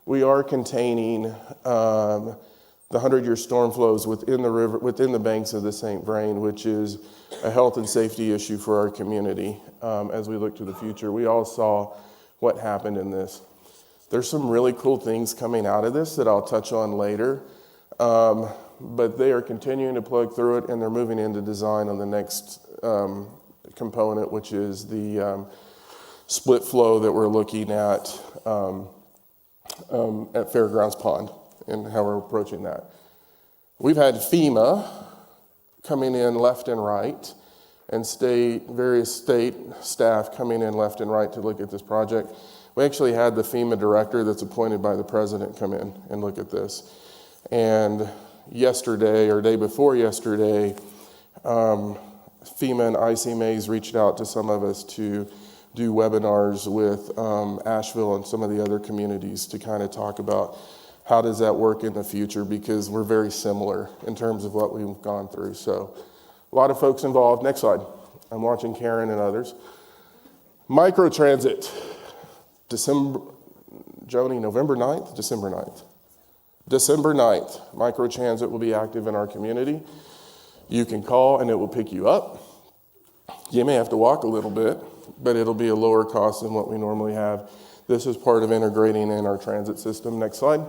we are containing the 100-year storm flows within the river, within the banks of the St. Vrain, which is a health and safety issue for our community as we look to the future. We all saw what happened in this. There's some really cool things coming out of this that I'll touch on later, but they are continuing to plug through it, and they're moving into design on the next component, which is the split flow that we're looking at Fairgrounds Pond and how we're approaching that. We've had FEMA coming in left and right, and various state staff coming in left and right to look at this project. We actually had the FEMA director that's appointed by the president come in and look at this. And yesterday, or day before yesterday, FEMA and ICMAs reached out to some of us to do webinars with Asheville and some of the other communities to kind of talk about how does that work in the future, because we're very similar in terms of what we've gone through. So a lot of folks involved. Next slide. I'm watching Karen and others. Microtransit. November 9th? December 9th. December 9th, microtransit will be active in our community. You can call and it will pick you up. You may have to walk a little bit, but it'll be a lower cost than what we normally have. This is part of integrating in our transit system. Next slide.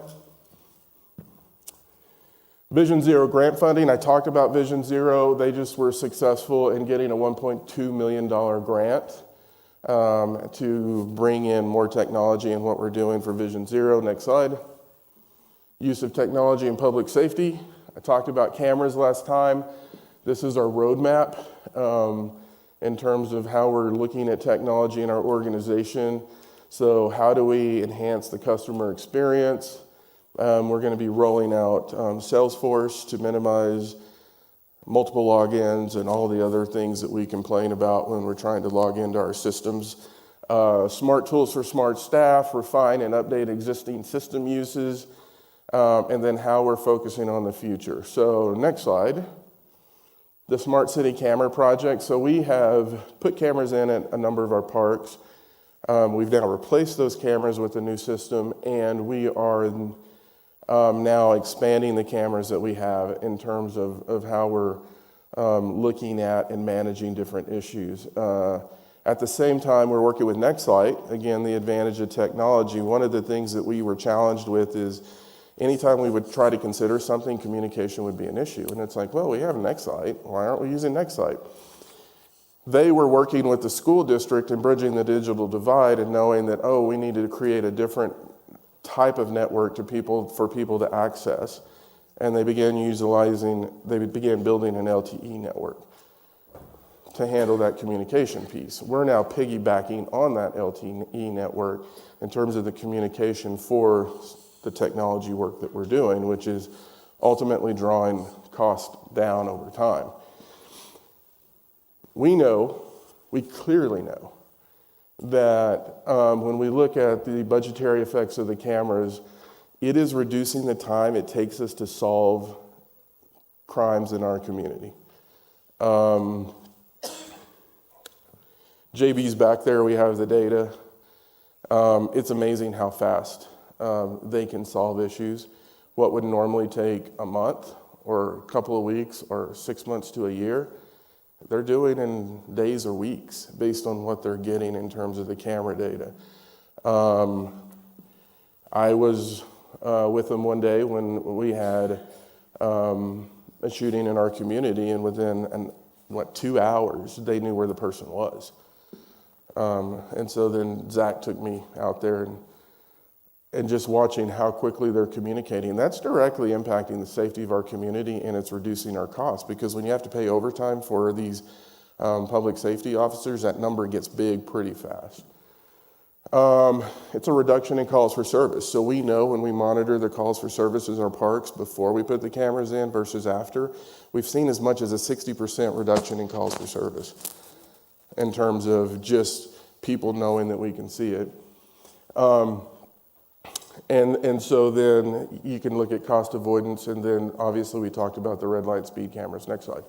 Vision Zero grant funding. I talked about Vision Zero. They just were successful in getting a $1.2 million grant to bring in more technology in what we're doing for Vision Zero. Next slide. Use of technology in public safety. I talked about cameras last time. This is our roadmap in terms of how we're looking at technology in our organization. So how do we enhance the customer experience? We're going to be rolling out Salesforce to minimize multiple logins and all the other things that we complain about when we're trying to log into our systems. Smart tools for smart staff, refine and update existing system uses, and then how we're focusing on the future. So next slide. The Smart City Camera Project. So we have put cameras in at a number of our parks. We've now replaced those cameras with a new system, and we are now expanding the cameras that we have in terms of how we're looking at and managing different issues. At the same time, we're working with Nextlight. Again, the advantage of technology. One of the things that we were challenged with is anytime we would try to consider something, communication would be an issue. And it's like, well, we have Nextlight. Why aren't we using Nextlight? They were working with the school district and bridging the digital divide and knowing that, we needed to create a different type of network for people to access. And they began building an LTE network to handle that communication piece. We're now piggybacking on that LTE network in terms of the communication for the technology work that we're doing, which is ultimately drawing cost down over time. We clearly know that when we look at the budgetary effects of the cameras, it is reducing the time it takes us to solve crimes in our community. JB's back there, we have the data. It's amazing how fast they can solve issues. What would normally take a month or a couple of weeks or 6 months to a year, they're doing in days or weeks based on what they're getting in terms of the camera data. I was with them one day when we had a shooting in our community, and within 2 hours, they knew where the person was. And so then Zach took me out there, and just watching how quickly they're communicating. That's directly impacting the safety of our community, and it's reducing our costs, because when you have to pay overtime for these public safety officers, that number gets big pretty fast. It's a reduction in calls for service. So we know when we monitor the calls for services in our parks before we put the cameras in versus after, we've seen as much as a 60% reduction in calls for service in terms of just people knowing that we can see it. And so then you can look at cost avoidance, and then obviously we talked about the red light speed cameras. Next slide.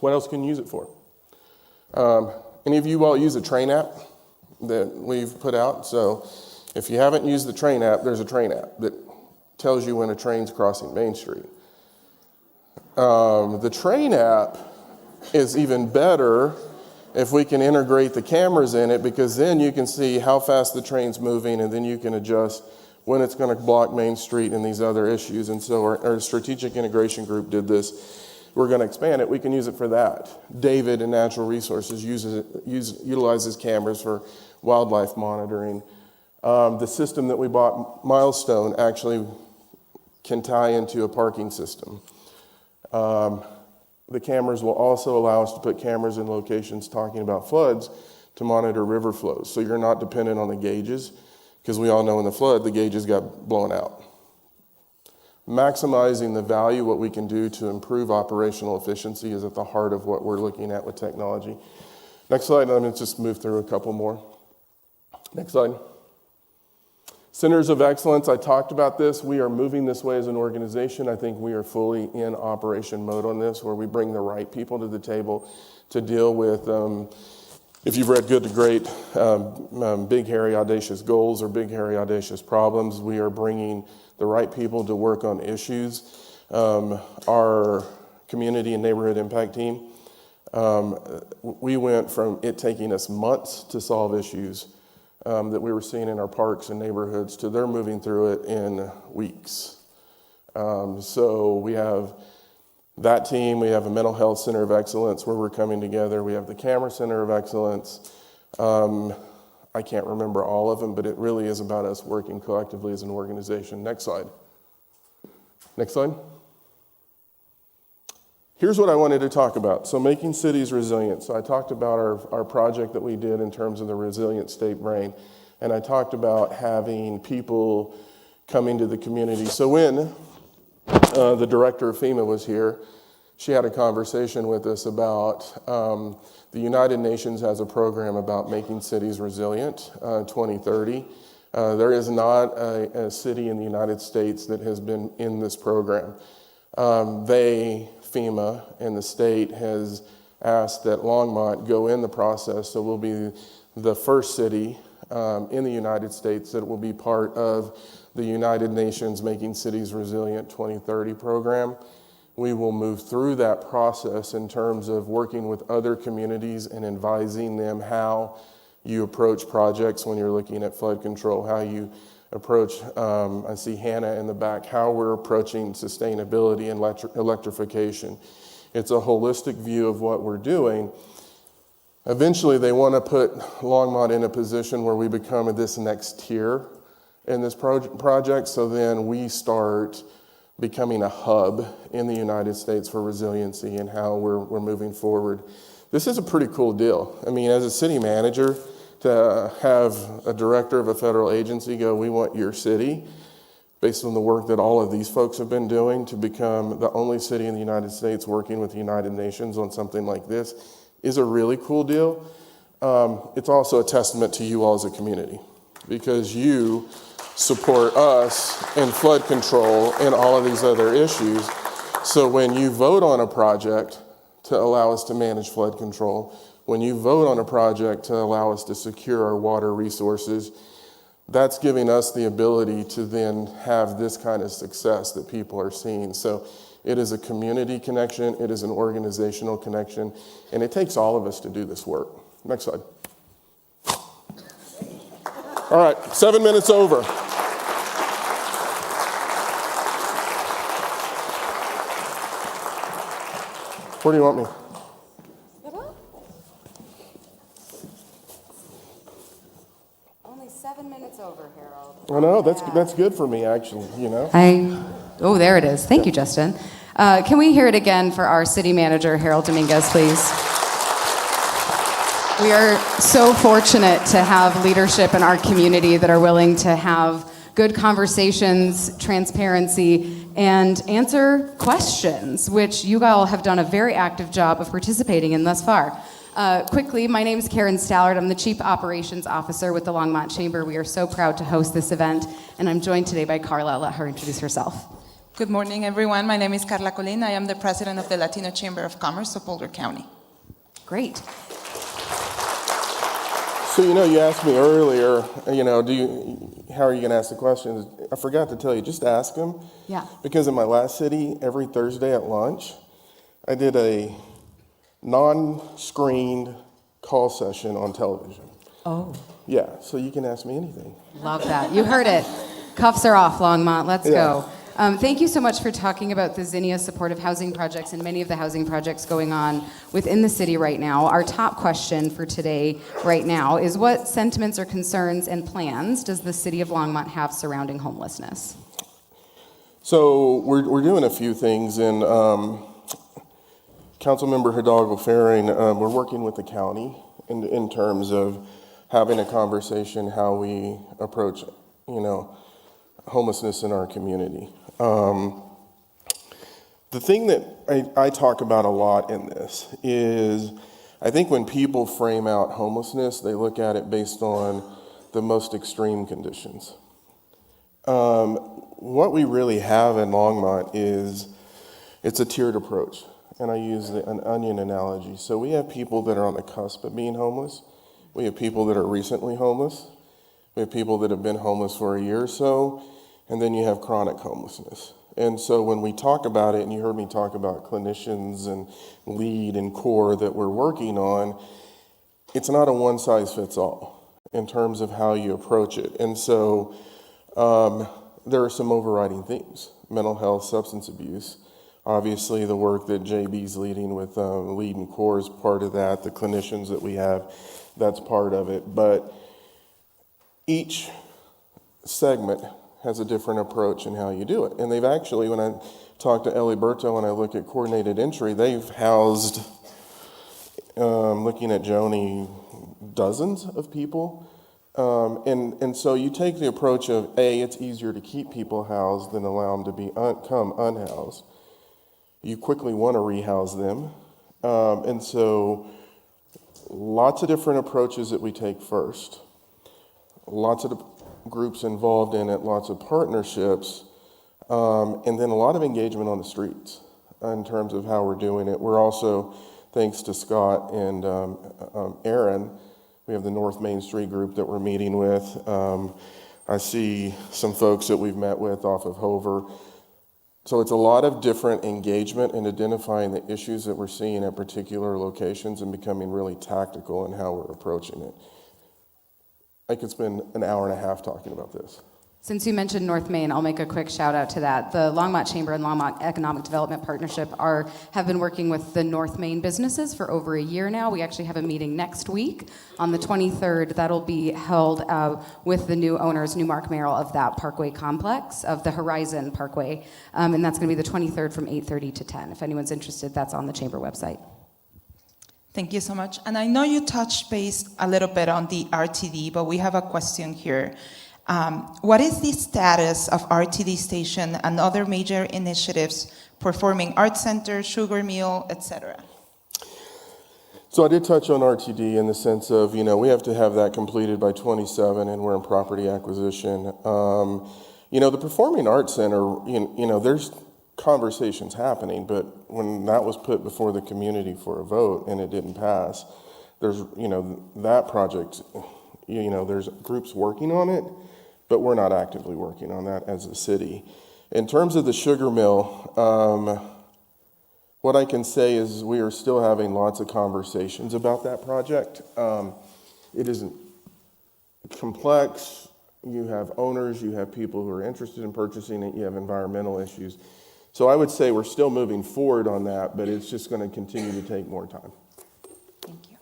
What else can you use it for? Any of you all use a train app that we've put out? So if you haven't used the train app, there's a train app that tells you when a train's crossing Main Street. The train app is even better if we can integrate the cameras in it, because then you can see how fast the train's moving, and then you can adjust when it's going to block Main Street and these other issues. And so our strategic integration group did this. We're going to expand it. We can use it for that. David in Natural Resources utilizes cameras for wildlife monitoring. The system that we bought, Milestone, actually can tie into a parking system. The cameras will also allow us to put cameras in locations talking about floods to monitor river flows. So you're not dependent on the gauges, because we all know in the flood, the gauges got blown out. Maximizing the value, what we can do to improve operational efficiency, is at the heart of what we're looking at with technology. Next slide. Let me just move through a couple more. Next slide. Centers of Excellence, I talked about this. We are moving this way as an organization. I think we are fully in operation mode on this, where we bring the right people to the table to deal with, if you've read Good to Great, big, hairy, audacious goals or big, hairy, audacious problems. We are bringing the right people to work on issues. Our community and neighborhood impact team, we went from it taking us months to solve issues that we were seeing in our parks and neighborhoods to they're moving through it in weeks. So we have that team. We have a mental health center of excellence where we're coming together. We have the camera center of excellence. I can't remember all of them, but it really is about us working collectively as an organization. Next slide. Next slide. Here's what I wanted to talk about. So making cities resilient. So I talked about our project that we did in terms of the resilient state brain. And I talked about having people coming to the community. So when the director of FEMA was here, she had a conversation with us about the United Nations has a program about making cities resilient, 2030. There is not a city in the United States that has been in this program. FEMA and the state has asked that Longmont go in the process, so we'll be the first city in the United States that will be part of the United Nations Making Cities Resilient 2030 program. We will move through that process in terms of working with other communities and advising them how you approach projects when you're looking at flood control, how you approach, I see Hannah in the back, how we're approaching sustainability and electrification. It's a holistic view of what we're doing. Eventually, they want to put Longmont in a position where we become this next tier in this project, so then we start becoming a hub in the United States for resiliency and how we're moving forward. This is a pretty cool deal. I mean, as a city manager, to have a director of a federal agency go, we want your city, based on the work that all of these folks have been doing, to become the only city in the United States working with the United Nations on something like this, is a really cool deal. It's also a testament to you all as a community, because you support us in flood control and all of these other issues. So when you vote on a project to allow us to manage flood control, when you vote on a project to allow us to secure our water resources, that's giving us the ability to then have this kind of success that people are seeing. So it is a community connection, it is an organizational connection, and it takes all of us to do this work. Next slide. All right, 7 minutes over. Where do you want me? 7 minutes over, Harold. I know, that's good for me, actually, you know? Oh, there it is. Thank you, Justin. Can we hear it again for our city manager, Harold Dominguez, please? We are so fortunate to have leadership in our community that are willing to have good conversations, transparency, and answer questions, which you all have done a very active job of participating in thus far. Quickly, my name is Karen Stallard. I'm the Chief Operations Officer with the Longmont Chamber. We are so proud to host this event, and I'm joined today by Carla. I'll let her introduce herself. Good morning, everyone. My name is Carla Colin. I am the president of the Latino Chamber of Commerce of Boulder County. Great. So, you asked me earlier, how are you going to ask the questions? I forgot to tell you, just ask them. Yeah. Because in my last city, every Thursday at lunch, I did a non-screened call session on television. Oh. Yeah, so you can ask me anything. Love that. You heard it. Cuffs are off, Longmont. Let's Yeah. go. Thank you so much for talking about the Zinnia supportive housing projects and many of the housing projects going on within the city right now. Our top question for today right now is what sentiments or concerns and plans does the city of Longmont have surrounding homelessness? So we're doing a few things, and Councilmember Hidalgo Faring, we're working with the county in terms of having a conversation how we approach, homelessness in our community. The thing that I talk about a lot in this is I think when people frame out homelessness, they look at it based on the most extreme conditions. What we really have in Longmont is it's a tiered approach, and I use an onion analogy. So we have people that are on the cusp of being homeless. We have people that are recently homeless. We have people that have been homeless for a year or so, and then you have chronic homelessness. And so when we talk about it, and you heard me talk about clinicians and LEAD and CORE that we're working on, it's not a one-size-fits-all in terms of how you approach it. And so there are some overriding themes: mental health, substance abuse. Obviously, the work that JB's leading with LEAD and CORE is part of that. The clinicians that we have, that's part of it. But each segment has a different approach in how you do it. And they've actually, when I talk to Ellie Berto and I look at coordinated entry, they've housed, looking at Joni, dozens of people. And so you take the approach of, A, it's easier to keep people housed than allow them to become unhoused. You quickly want to rehouse them. And so lots of different approaches that we take first. Lots of groups involved in it, lots of partnerships, and then a lot of engagement on the streets in terms of how we're doing it. We're also, thanks to Scott and Aaron, we have the North Main Street group that we're meeting with. I see some folks that we've met with off of Hover. So it's a lot of different engagement in identifying the issues that we're seeing at particular locations and becoming really tactical in how we're approaching it. I could spend an hour and a half talking about this. Since you mentioned North Main, I'll make a quick shout out to that. The Longmont Chamber and Longmont Economic Development Partnership have been working with the North Main businesses for over a year now. We actually have a meeting next week on the 23rd. That'll be held with the new owners, new Mark Merrill of that Parkway complex, of the Horizon Parkway. And that's going to be the 23rd from 8:30 to 10. If anyone's interested, that's on the Chamber website. Thank you so much. And I know you touched base a little bit on the RTD, but we have a question here. What is the status of RTD Station and other major initiatives performing art center, sugar mill, etc.? So I did touch on RTD in the sense of, we have to have that completed by 27, and we're in property acquisition. The Performing Arts Center, there's conversations happening, but when that was put before the community for a vote and it didn't pass, there's, that project, there's groups working on it, but we're not actively working on that as a city. In terms of the sugar mill, what I can say is we are still having lots of conversations about that project. It isn't complex. You have owners, you have people who are interested in purchasing it, you have environmental issues. So I would say we're still moving forward on that, but it's just going to continue to take more time. Thank you.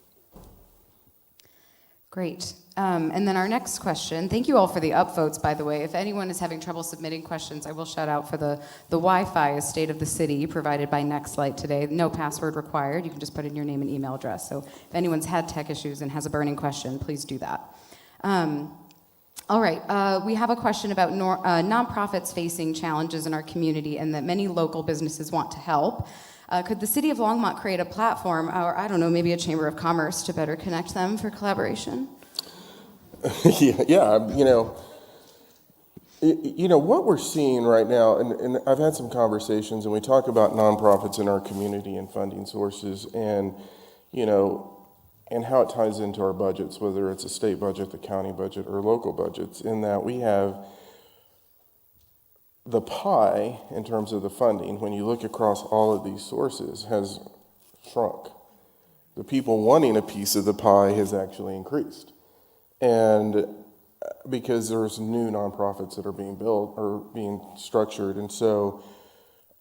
Great. And then our next question, thank you all for the upvotes, by the way. If anyone is having trouble submitting questions, I will shout out for the Wi-Fi State of the City provided by Nextlight today. No password required. You can just put in your name and email address. So if anyone's had tech issues and has a burning question, please do that. All right, we have a question about nonprofits facing challenges in our community and that many local businesses want to help. Could the City of Longmont create a platform, or I don't know, maybe a Chamber of Commerce to better connect them for collaboration? Yeah, what we're seeing right now, and I've had some conversations, and we talk about nonprofits in our community and funding sources, and and how it ties into our budgets, whether it's a state budget, the county budget, or local budgets, in that we have the pie in terms of the funding, when you look across all of these sources, has shrunk. The people wanting a piece of the pie has actually increased. And because there's new nonprofits that are being built or being structured. And so,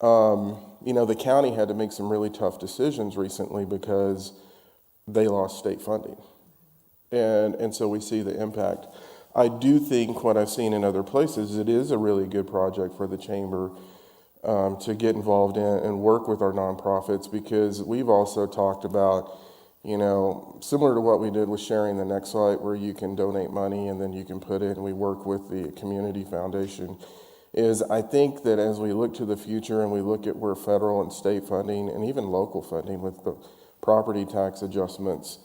the county had to make some really tough decisions recently because they lost state funding. And so we see the impact. I do think what I've seen in other places, it is a really good project for the chamber to get involved in and work with our nonprofits, because we've also talked about, similar to what we did with sharing the Nextlight, where you can donate money and then you can put it, and we work with the community foundation, is I think that as we look to the future and we look at where federal and state funding and even local funding with the property tax adjustments,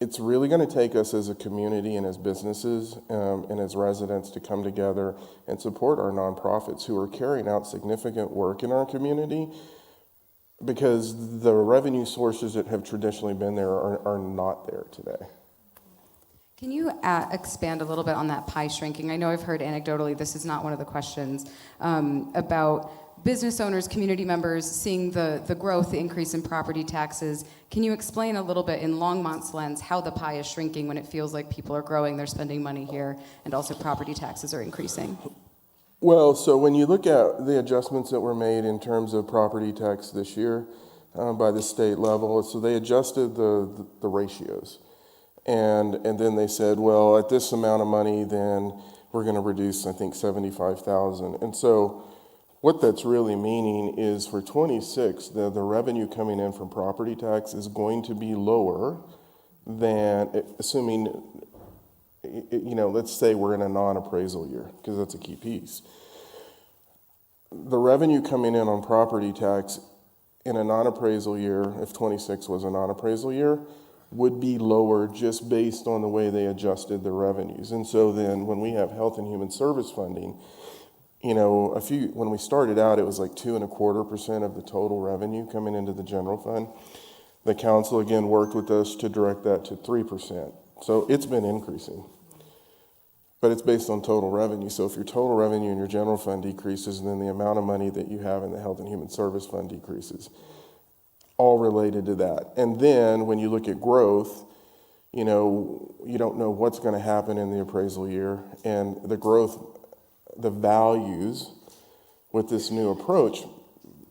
it's really going to take us as a community and as businesses and as residents to come together and support our nonprofits who are carrying out significant work in our community, because the revenue sources that have traditionally been there are not there today. Can you expand a little bit on that pie shrinking? I know I've heard anecdotally, this is not one of the questions, about business owners, community members seeing the growth, the increase in property taxes. Can you explain a little bit in Longmont's lens how the pie is shrinking when it feels like people are growing, they're spending money here, and also property taxes are increasing? Well, so when you look at the adjustments that were made in terms of property tax this year by the state level, so they adjusted the ratios. And then they said, well, at this amount of money, then we're going to reduce, I think, $75,000. And so what that's really meaning is for 26, the revenue coming in from property tax is going to be lower than, assuming, let's say we're in a non-appraisal year, because that's a key piece. The revenue coming in on property tax in a non-appraisal year, if 26 was a non-appraisal year, would be lower just based on the way they adjusted the revenues. And so then when we have health and human service funding, when we started out, it was like 2.25% of the total revenue coming into the general fund. The council again worked with us to direct that to 3%. So it's been increasing, but it's based on total revenue. So if your total revenue in your general fund decreases, then the amount of money that you have in the health and human service fund decreases, all related to that. And then when you look at growth, you don't know what's going to happen in the appraisal year, and the growth, the values with this new approach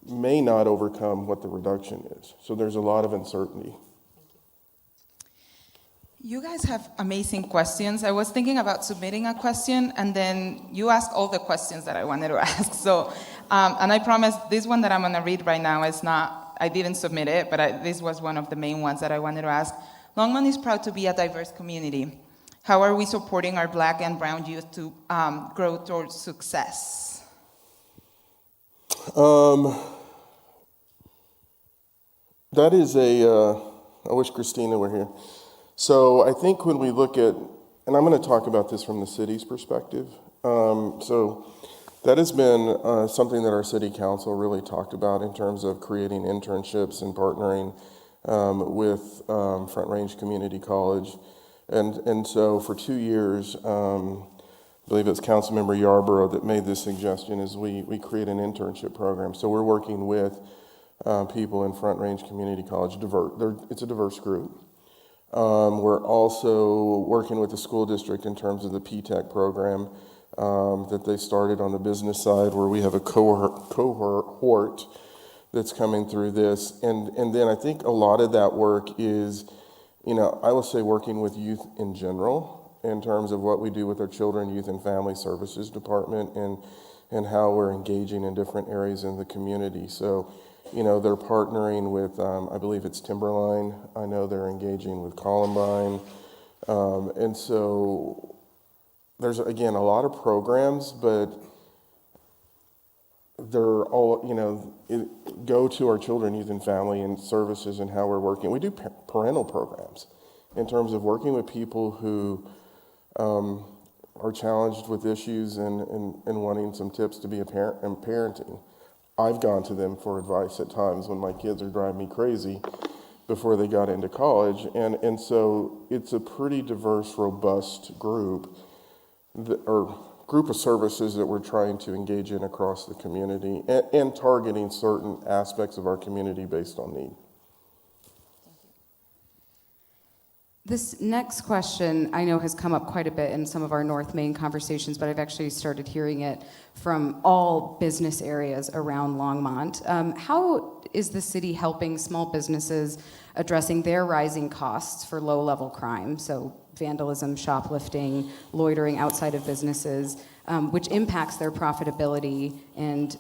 may not overcome what the reduction is. So there's a lot of uncertainty. You guys have amazing questions. I was thinking about submitting a question, and then you asked all the questions that I wanted to ask. So, and I promise this one that I'm going to read right now is not, I didn't submit it, but this was one of the main ones that I wanted to ask. Longmont is proud to be a diverse community. How are we supporting our Black and brown youth to grow towards success? That is I wish Christina were here. So I think when we look at, and I'm going to talk about this from the city's perspective. So that has been something that our city council really talked about in terms of creating internships and partnering with Front Range Community College. And so for 2 years, I believe it's Councilmember Yarborough that made this suggestion, is we create an internship program. So we're working with people in Front Range Community College. It's a diverse group. We're also working with the school district in terms of the P-TECH program that they started on the business side, where we have a cohort that's coming through this. And then I think a lot of that work is I will say working with youth in general in terms of what we do with our Children, Youth, and Family Services Department and how we're engaging in different areas in the community. So, they're partnering with, I believe it's Timberline. I know they're engaging with Columbine. And so there's, again, a lot of programs, but they're all, go to our Children, Youth, and Family and Services and how we're working. We do parental programs in terms of working with people who are challenged with issues and wanting some tips to be a parent and parenting. I've gone to them for advice at times when my kids are driving me crazy before they got into college. And so it's a pretty diverse, robust group of services that we're trying to engage in across the community and targeting certain aspects of our community based on need. This next question I know has come up quite a bit in some of our North Main conversations, but I've actually started hearing it from all business areas around Longmont. How is the city helping small businesses addressing their rising costs for low-level crime, so vandalism, shoplifting, loitering outside of businesses, which impacts their profitability, and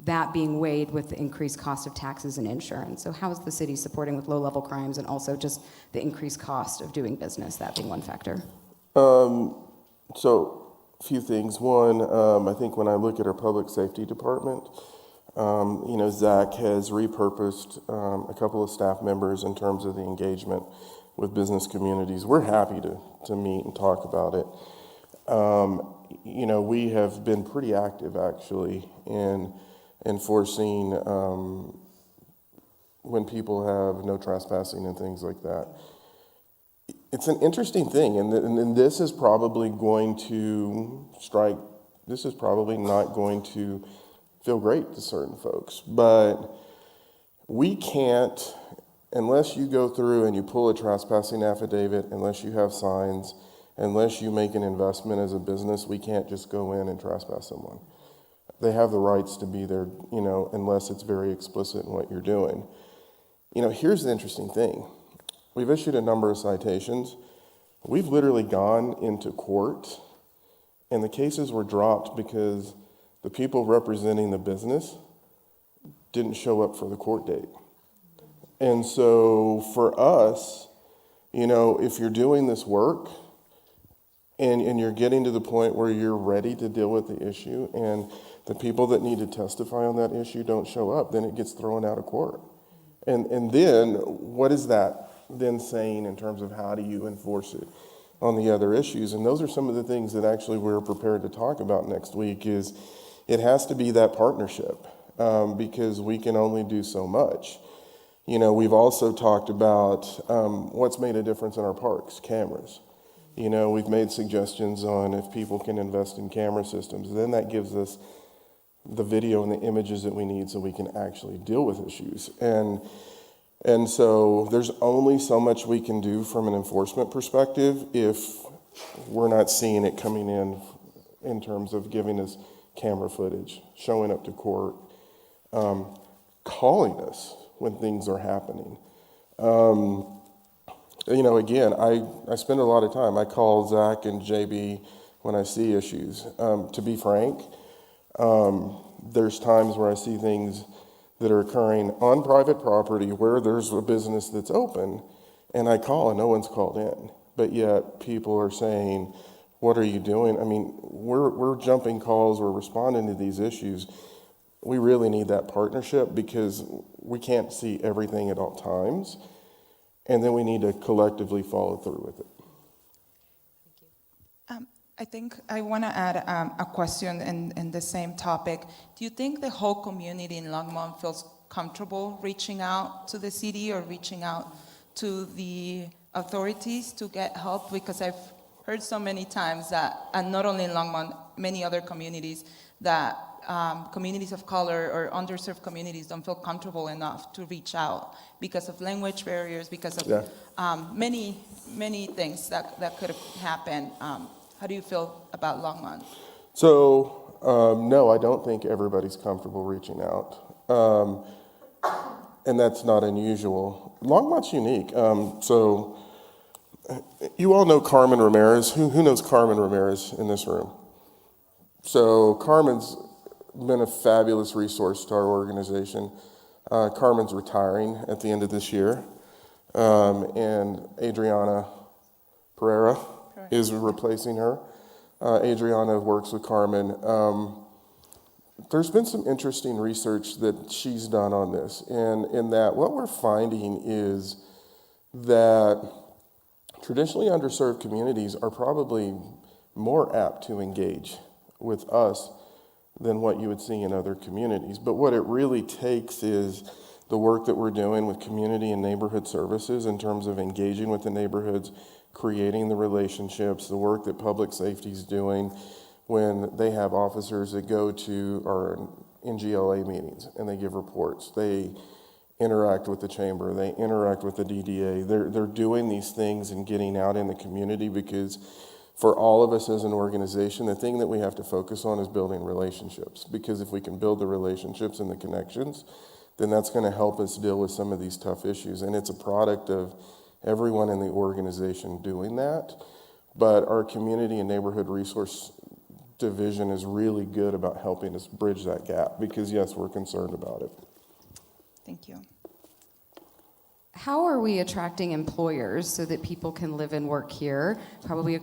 that being weighed with the increased cost of taxes and insurance? So how is the city supporting with low-level crimes and also just the increased cost of doing business, that being one factor? So a few things. One, I think when I look at our public safety department, Zach has repurposed a couple of staff members in terms of the engagement with business communities. We're happy to meet and talk about it. We have been pretty active actually in enforcing when people have no trespassing and things like that. It's an interesting thing, and this is probably going to strike, this is probably not going to feel great to certain folks, but we can't, unless you go through and you pull a trespassing affidavit, unless you have signs, unless you make an investment as a business, we can't just go in and trespass someone. They have the rights to be there, unless it's very explicit in what you're doing. Here's the interesting thing. We've issued a number of citations. We've literally gone into court, and the cases were dropped because the people representing the business didn't show up for the court date. And so for us, if you're doing this work and you're getting to the point where you're ready to deal with the issue and the people that need to testify on that issue don't show up, then it gets thrown out of court. And then what is that then saying in terms of how do you enforce it on the other issues? And those are some of the things that actually we're prepared to talk about next week. Is it has to be that partnership because we can only do so much. We've also talked about what's made a difference in our parks, cameras. We've made suggestions on if people can invest in camera systems, then that gives us the video and the images that we need so we can actually deal with issues. And so there's only so much we can do from an enforcement perspective if we're not seeing it coming in terms of giving us camera footage, showing up to court, calling us when things are happening. Again, I spend a lot of time. I call Zach and JB when I see issues. To be frank, there's times where I see things that are occurring on private property where there's a business that's open, and I call and no one's called in. But yet people are saying, what are you doing? I mean, we're jumping calls, we're responding to these issues. We really need that partnership because we can't see everything at all times, and then we need to collectively follow through with it. I think I want to add a question in the same topic. Do you think the whole community in Longmont feels comfortable reaching out to the city or reaching out to the authorities to get help? Because I've heard so many times that, and not only in Longmont, many other communities, that communities of color or underserved communities don't feel comfortable enough to reach out because of language barriers, because of many things that could have happened. How do you feel about Longmont? So, no, I don't think everybody's comfortable reaching out. And that's not unusual. Longmont's unique. So you all know Carmen Ramirez. Who knows Carmen Ramirez in this room? So Carmen's been a fabulous resource to our organization. Carmen's retiring at the end of this year, and Adriana Pereira is replacing her. Adriana works with Carmen. There's been some interesting research that she's done on this, and in that what we're finding is that traditionally underserved communities are probably more apt to engage with us than what you would see in other communities. But what it really takes is the work that we're doing with community and neighborhood services in terms of engaging with the neighborhoods, creating the relationships, the work that public safety is doing when they have officers that go to our NGLA meetings and they give reports. They interact with the chamber, they interact with the DDA. They're doing these things and getting out in the community, because for all of us as an organization, the thing that we have to focus on is building relationships. Because if we can build the relationships and the connections, then that's going to help us deal with some of these tough issues. And it's a product of everyone in the organization doing that. But our community and neighborhood resource division is really good about helping us bridge that gap, because yes, we're concerned about it. Thank you. How are we attracting employers so that people can live and work here? Probably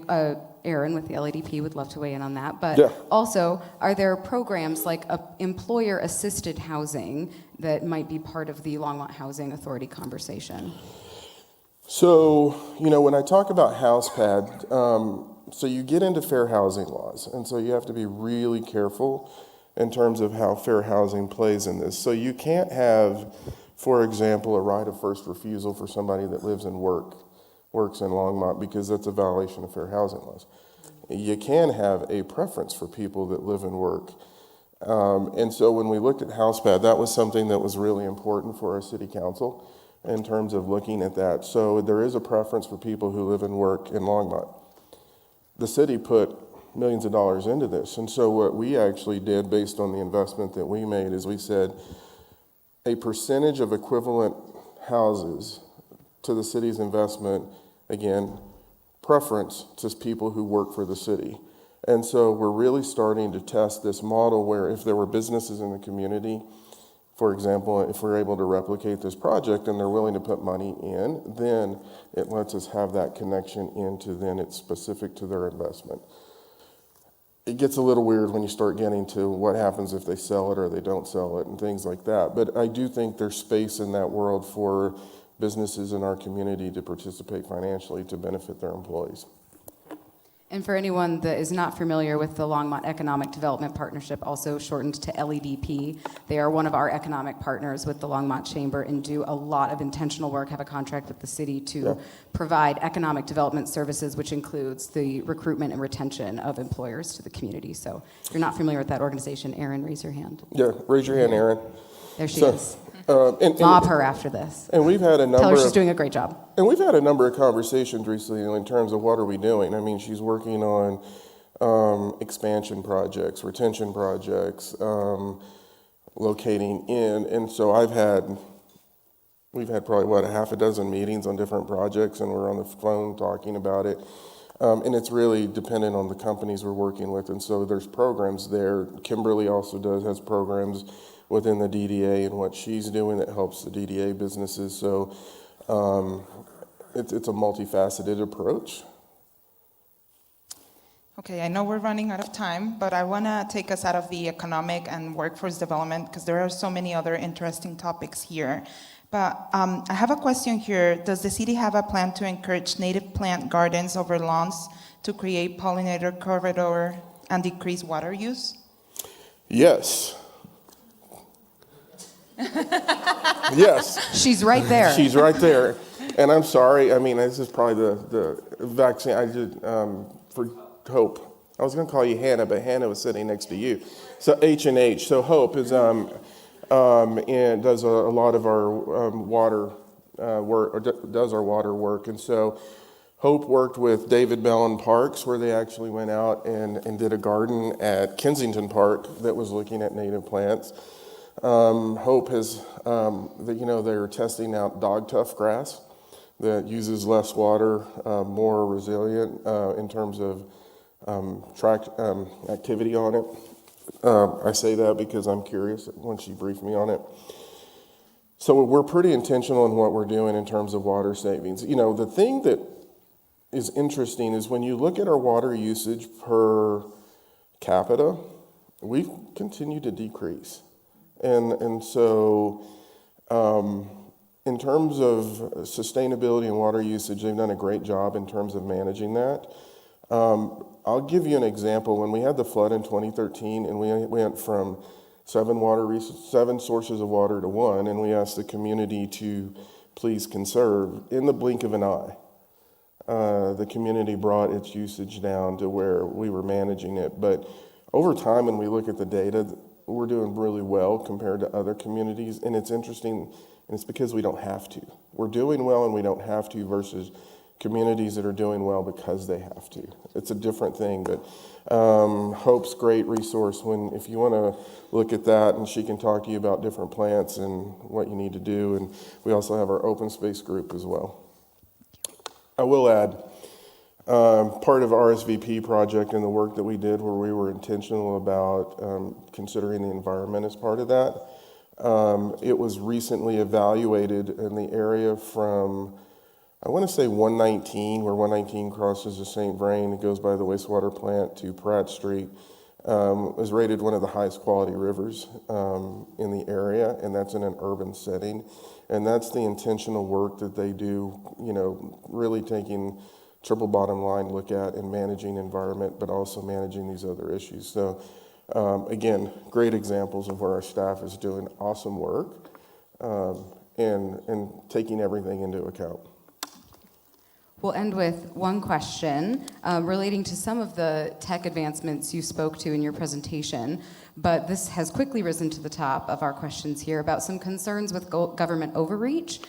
Aaron with the LADP would love to weigh in on that. But Yeah. also, are there programs like employer-assisted housing that might be part of the Longmont Housing Authority conversation? So, when I talk about house pad, so you get into fair housing laws, and so you have to be really careful in terms of how fair housing plays in this. So you can't have, for example, a right of first refusal for somebody that lives and works in Longmont, because that's a violation of fair housing laws. You can have a preference for people that live and work. And so when we looked at house pad, that was something that was really important for our city council in terms of looking at that. So there is a preference for people who live and work in Longmont. The city put millions of dollars into this. And so what we actually did based on the investment that we made is we said a percentage of equivalent houses to the city's investment, again, preference to people who work for the city. And so we're really starting to test this model where if there were businesses in the community, for example, if we're able to replicate this project and they're willing to put money in, then it lets us have that connection into then it's specific to their investment. It gets a little weird when you start getting to what happens if they sell it or they don't sell it and things like that. But I do think there's space in that world for businesses in our community to participate financially to benefit their employees. And for anyone that is not familiar with the Longmont Economic Development Partnership, also shortened to LEDP, they are one of our economic partners with the Longmont Chamber and do a lot of intentional work, have a contract with the city to provide economic development services, which includes the recruitment and retention of employers to the community. So if you're not familiar with that organization, Erin, raise your hand. Yeah, raise your hand, Erin. There she is. And Mob her after this. And we've had a number Tell her she's of, doing a great job. and we've had a number of conversations recently in terms of what are we doing. I mean, she's working on expansion projects, retention projects, locating in, and so we've had probably a half a dozen meetings on different projects, and we're on the phone talking about it. And it's really dependent on the companies we're working with, and so there's programs there. Kimberly also has programs within the DDA and what she's doing that helps the DDA businesses. So it's a multifaceted approach. Okay, I know we're running out of time, but I want to take us out of the economic and workforce development because there are so many other interesting topics here. But I have a question here. Does the city have a plan to encourage native plant gardens over lawns to create pollinator corridor and decrease water use? Yes. Yes. She's right there. She's right there. And I'm sorry, I mean, this is probably the vaccine I did for Hope. I was going to call you Hannah, but Hannah was sitting next to you. So H&H. So Hope is and does a lot of our water work, or does our water work. And so Hope worked with David Mellon Parks, where they actually went out and did a garden at Kensington Park that was looking at native plants. Hope has, they were testing out dog tuff grass. that uses less water, more resilient in terms of activity on it. I say that because I'm curious when she briefed me on it. So we're pretty intentional in what we're doing in terms of water savings. You know, the thing that is interesting is when you look at our water usage per capita, we've continued to decrease. And so in terms of sustainability and water usage, they've done a great job in terms of managing that. I'll give you an example. When we had the flood in 2013 and we went from 7 sources of water to 1, and we asked the community to please conserve, in the blink of an eye, the community brought its usage down to where we were managing it. But over time, when we look at the data, we're doing really well compared to other communities, and it's interesting, and it's because we don't have to. We're doing well and we don't have to versus communities that are doing well because they have to. It's a different thing, but Hope's great resource if you want to look at that, and she can talk to you about different plants and what you need to do. And we also have our open space group as well. I will add, part of our RSVP project and the work that we did where we were intentional about considering the environment as part of that, it was recently evaluated in the area from, I want to say 119, where 119 crosses the St. Vrain, it goes by the wastewater plant to Pratt Street, was rated one of the highest quality rivers in the area, and that's in an urban setting. And that's the intentional work that they do, you know, really taking triple bottom line look at and managing environment, but also managing these other issues. So again, great examples of where our staff is doing awesome work and taking everything into account. We'll end with one question relating to some of the tech advancements you spoke to in your presentation, but this has quickly risen to the top of our questions here about some concerns with government overreach,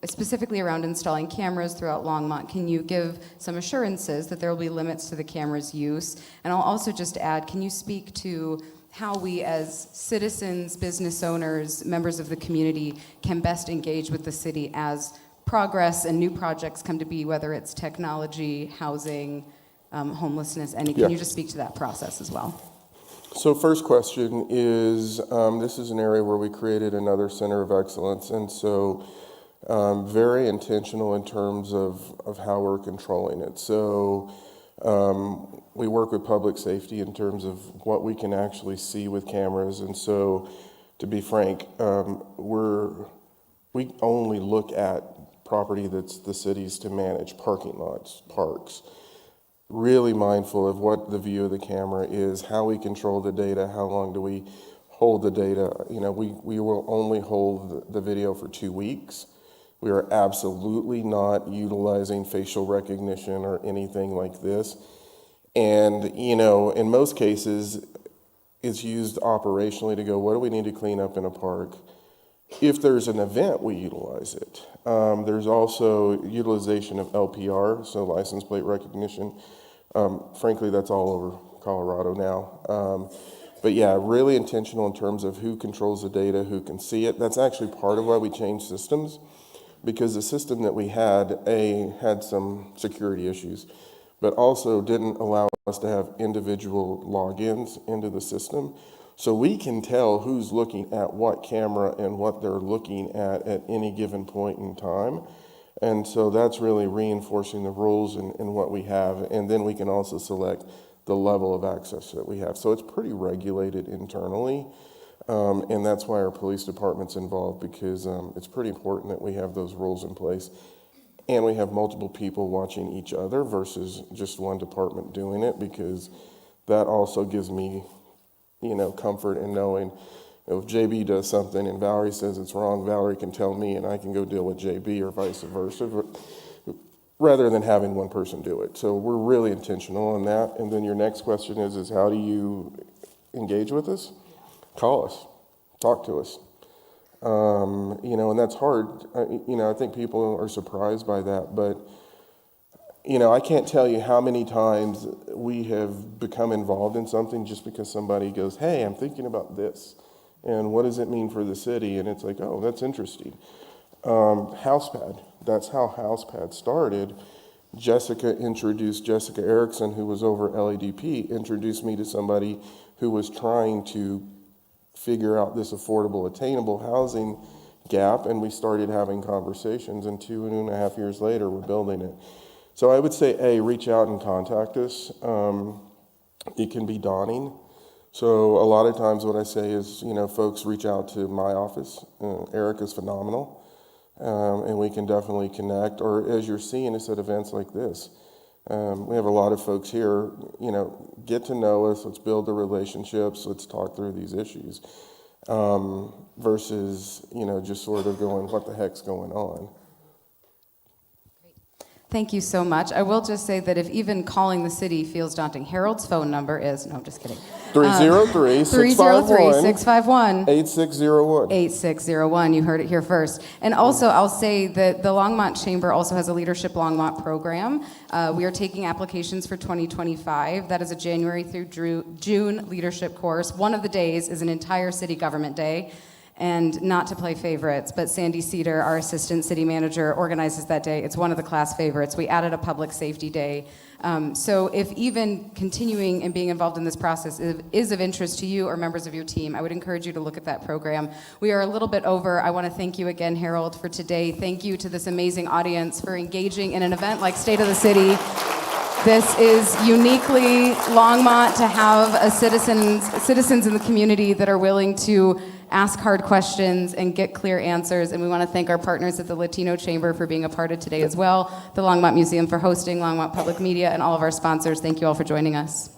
specifically around installing cameras throughout Longmont. Can you give some assurances that there will be limits to the camera's use? And I'll also just add, can you speak to how we as citizens, business owners, members of the community can best engage with the city as progress and new projects come to be, whether it's technology, housing, homelessness, can you just speak to that process as well? So first question is, this is an area where we created another center of excellence, and so very intentional in terms of how we're controlling it. So we work with public safety in terms of what we can actually see with cameras, and so to be frank, we only look at property that's the city's to manage, parking lots, parks. Really mindful of what the view of the camera is, how we control the data, how long do we hold the data. You know, we will only hold the video for 2 weeks. We are absolutely not utilizing facial recognition or anything like this. And, you know, in most cases, it's used operationally to go, what do we need to clean up in a park? If there's an event, we utilize it. There's also utilization of LPR, so license plate recognition. Frankly, that's all over Colorado now. But yeah, really intentional in terms of who controls the data, who can see it. That's actually part of why we changed systems, because the system that we had some security issues, but also didn't allow us to have individual logins into the system. So we can tell who's looking at what camera and what they're looking at any given point in time. And so that's really reinforcing the rules and what we have. And then we can also select the level of access that we have. So it's pretty regulated internally. And that's why our police department's involved, because it's pretty important that we have those rules in place. And we have multiple people watching each other versus just one department doing it, because that also gives me, you know, comfort in knowing, you know, if JB does something and Valerie says it's wrong, Valerie can tell me and I can go deal with JB, or vice versa, rather than having one person do it. So we're really intentional on that. And then your next question is how do you engage with us? Call us, talk to us. You know, and that's hard. You know, I think people are surprised by that, but you know, I can't tell you how many times we have become involved in something just because somebody goes, hey, I'm thinking about this, and what does it mean for the city? And it's like, oh, that's interesting. House pad. That's how HousePad started. Jessica Erickson, who was over LADP, introduced me to somebody who was trying to figure out this affordable, attainable housing gap, and we started having conversations, and 2.5 years later, we're building it. So I would say, A, reach out and contact us. It can be daunting. So a lot of times what I say is, folks reach out to my office. Eric is phenomenal, and we can definitely connect, or as you're seeing us at events like this. We have a lot of folks here, get to know us, let's build the relationships, let's talk through these issues, versus, just sort of going, what the heck's going on? Thank you so much. I will just say that if even calling the city feels daunting, Harold's phone number is, no, I'm just kidding. 303-651-8601. 8601. You heard it here first. And also, I'll say that the Longmont Chamber also has a Leadership Longmont program. We are taking applications for 2025. That is a January through June leadership course. One of the days is an entire city government day. And not to play favorites, but Sandy Cedar, our assistant city manager, organizes that day. It's one of the class favorites. We added a public safety day. So if even continuing and being involved in this process is of interest to you or members of your team, I would encourage you to look at that program. We are a little bit over. I want to thank you again, Harold, for today. Thank you to this amazing audience for engaging in an event like State of the City. This is uniquely Longmont to have citizens in the community that are willing to ask hard questions and get clear answers. And we want to thank our partners at the Latino Chamber for being a part of today as well, the Longmont Museum for hosting, Longmont Public Media, and all of our sponsors. Thank you all for joining us.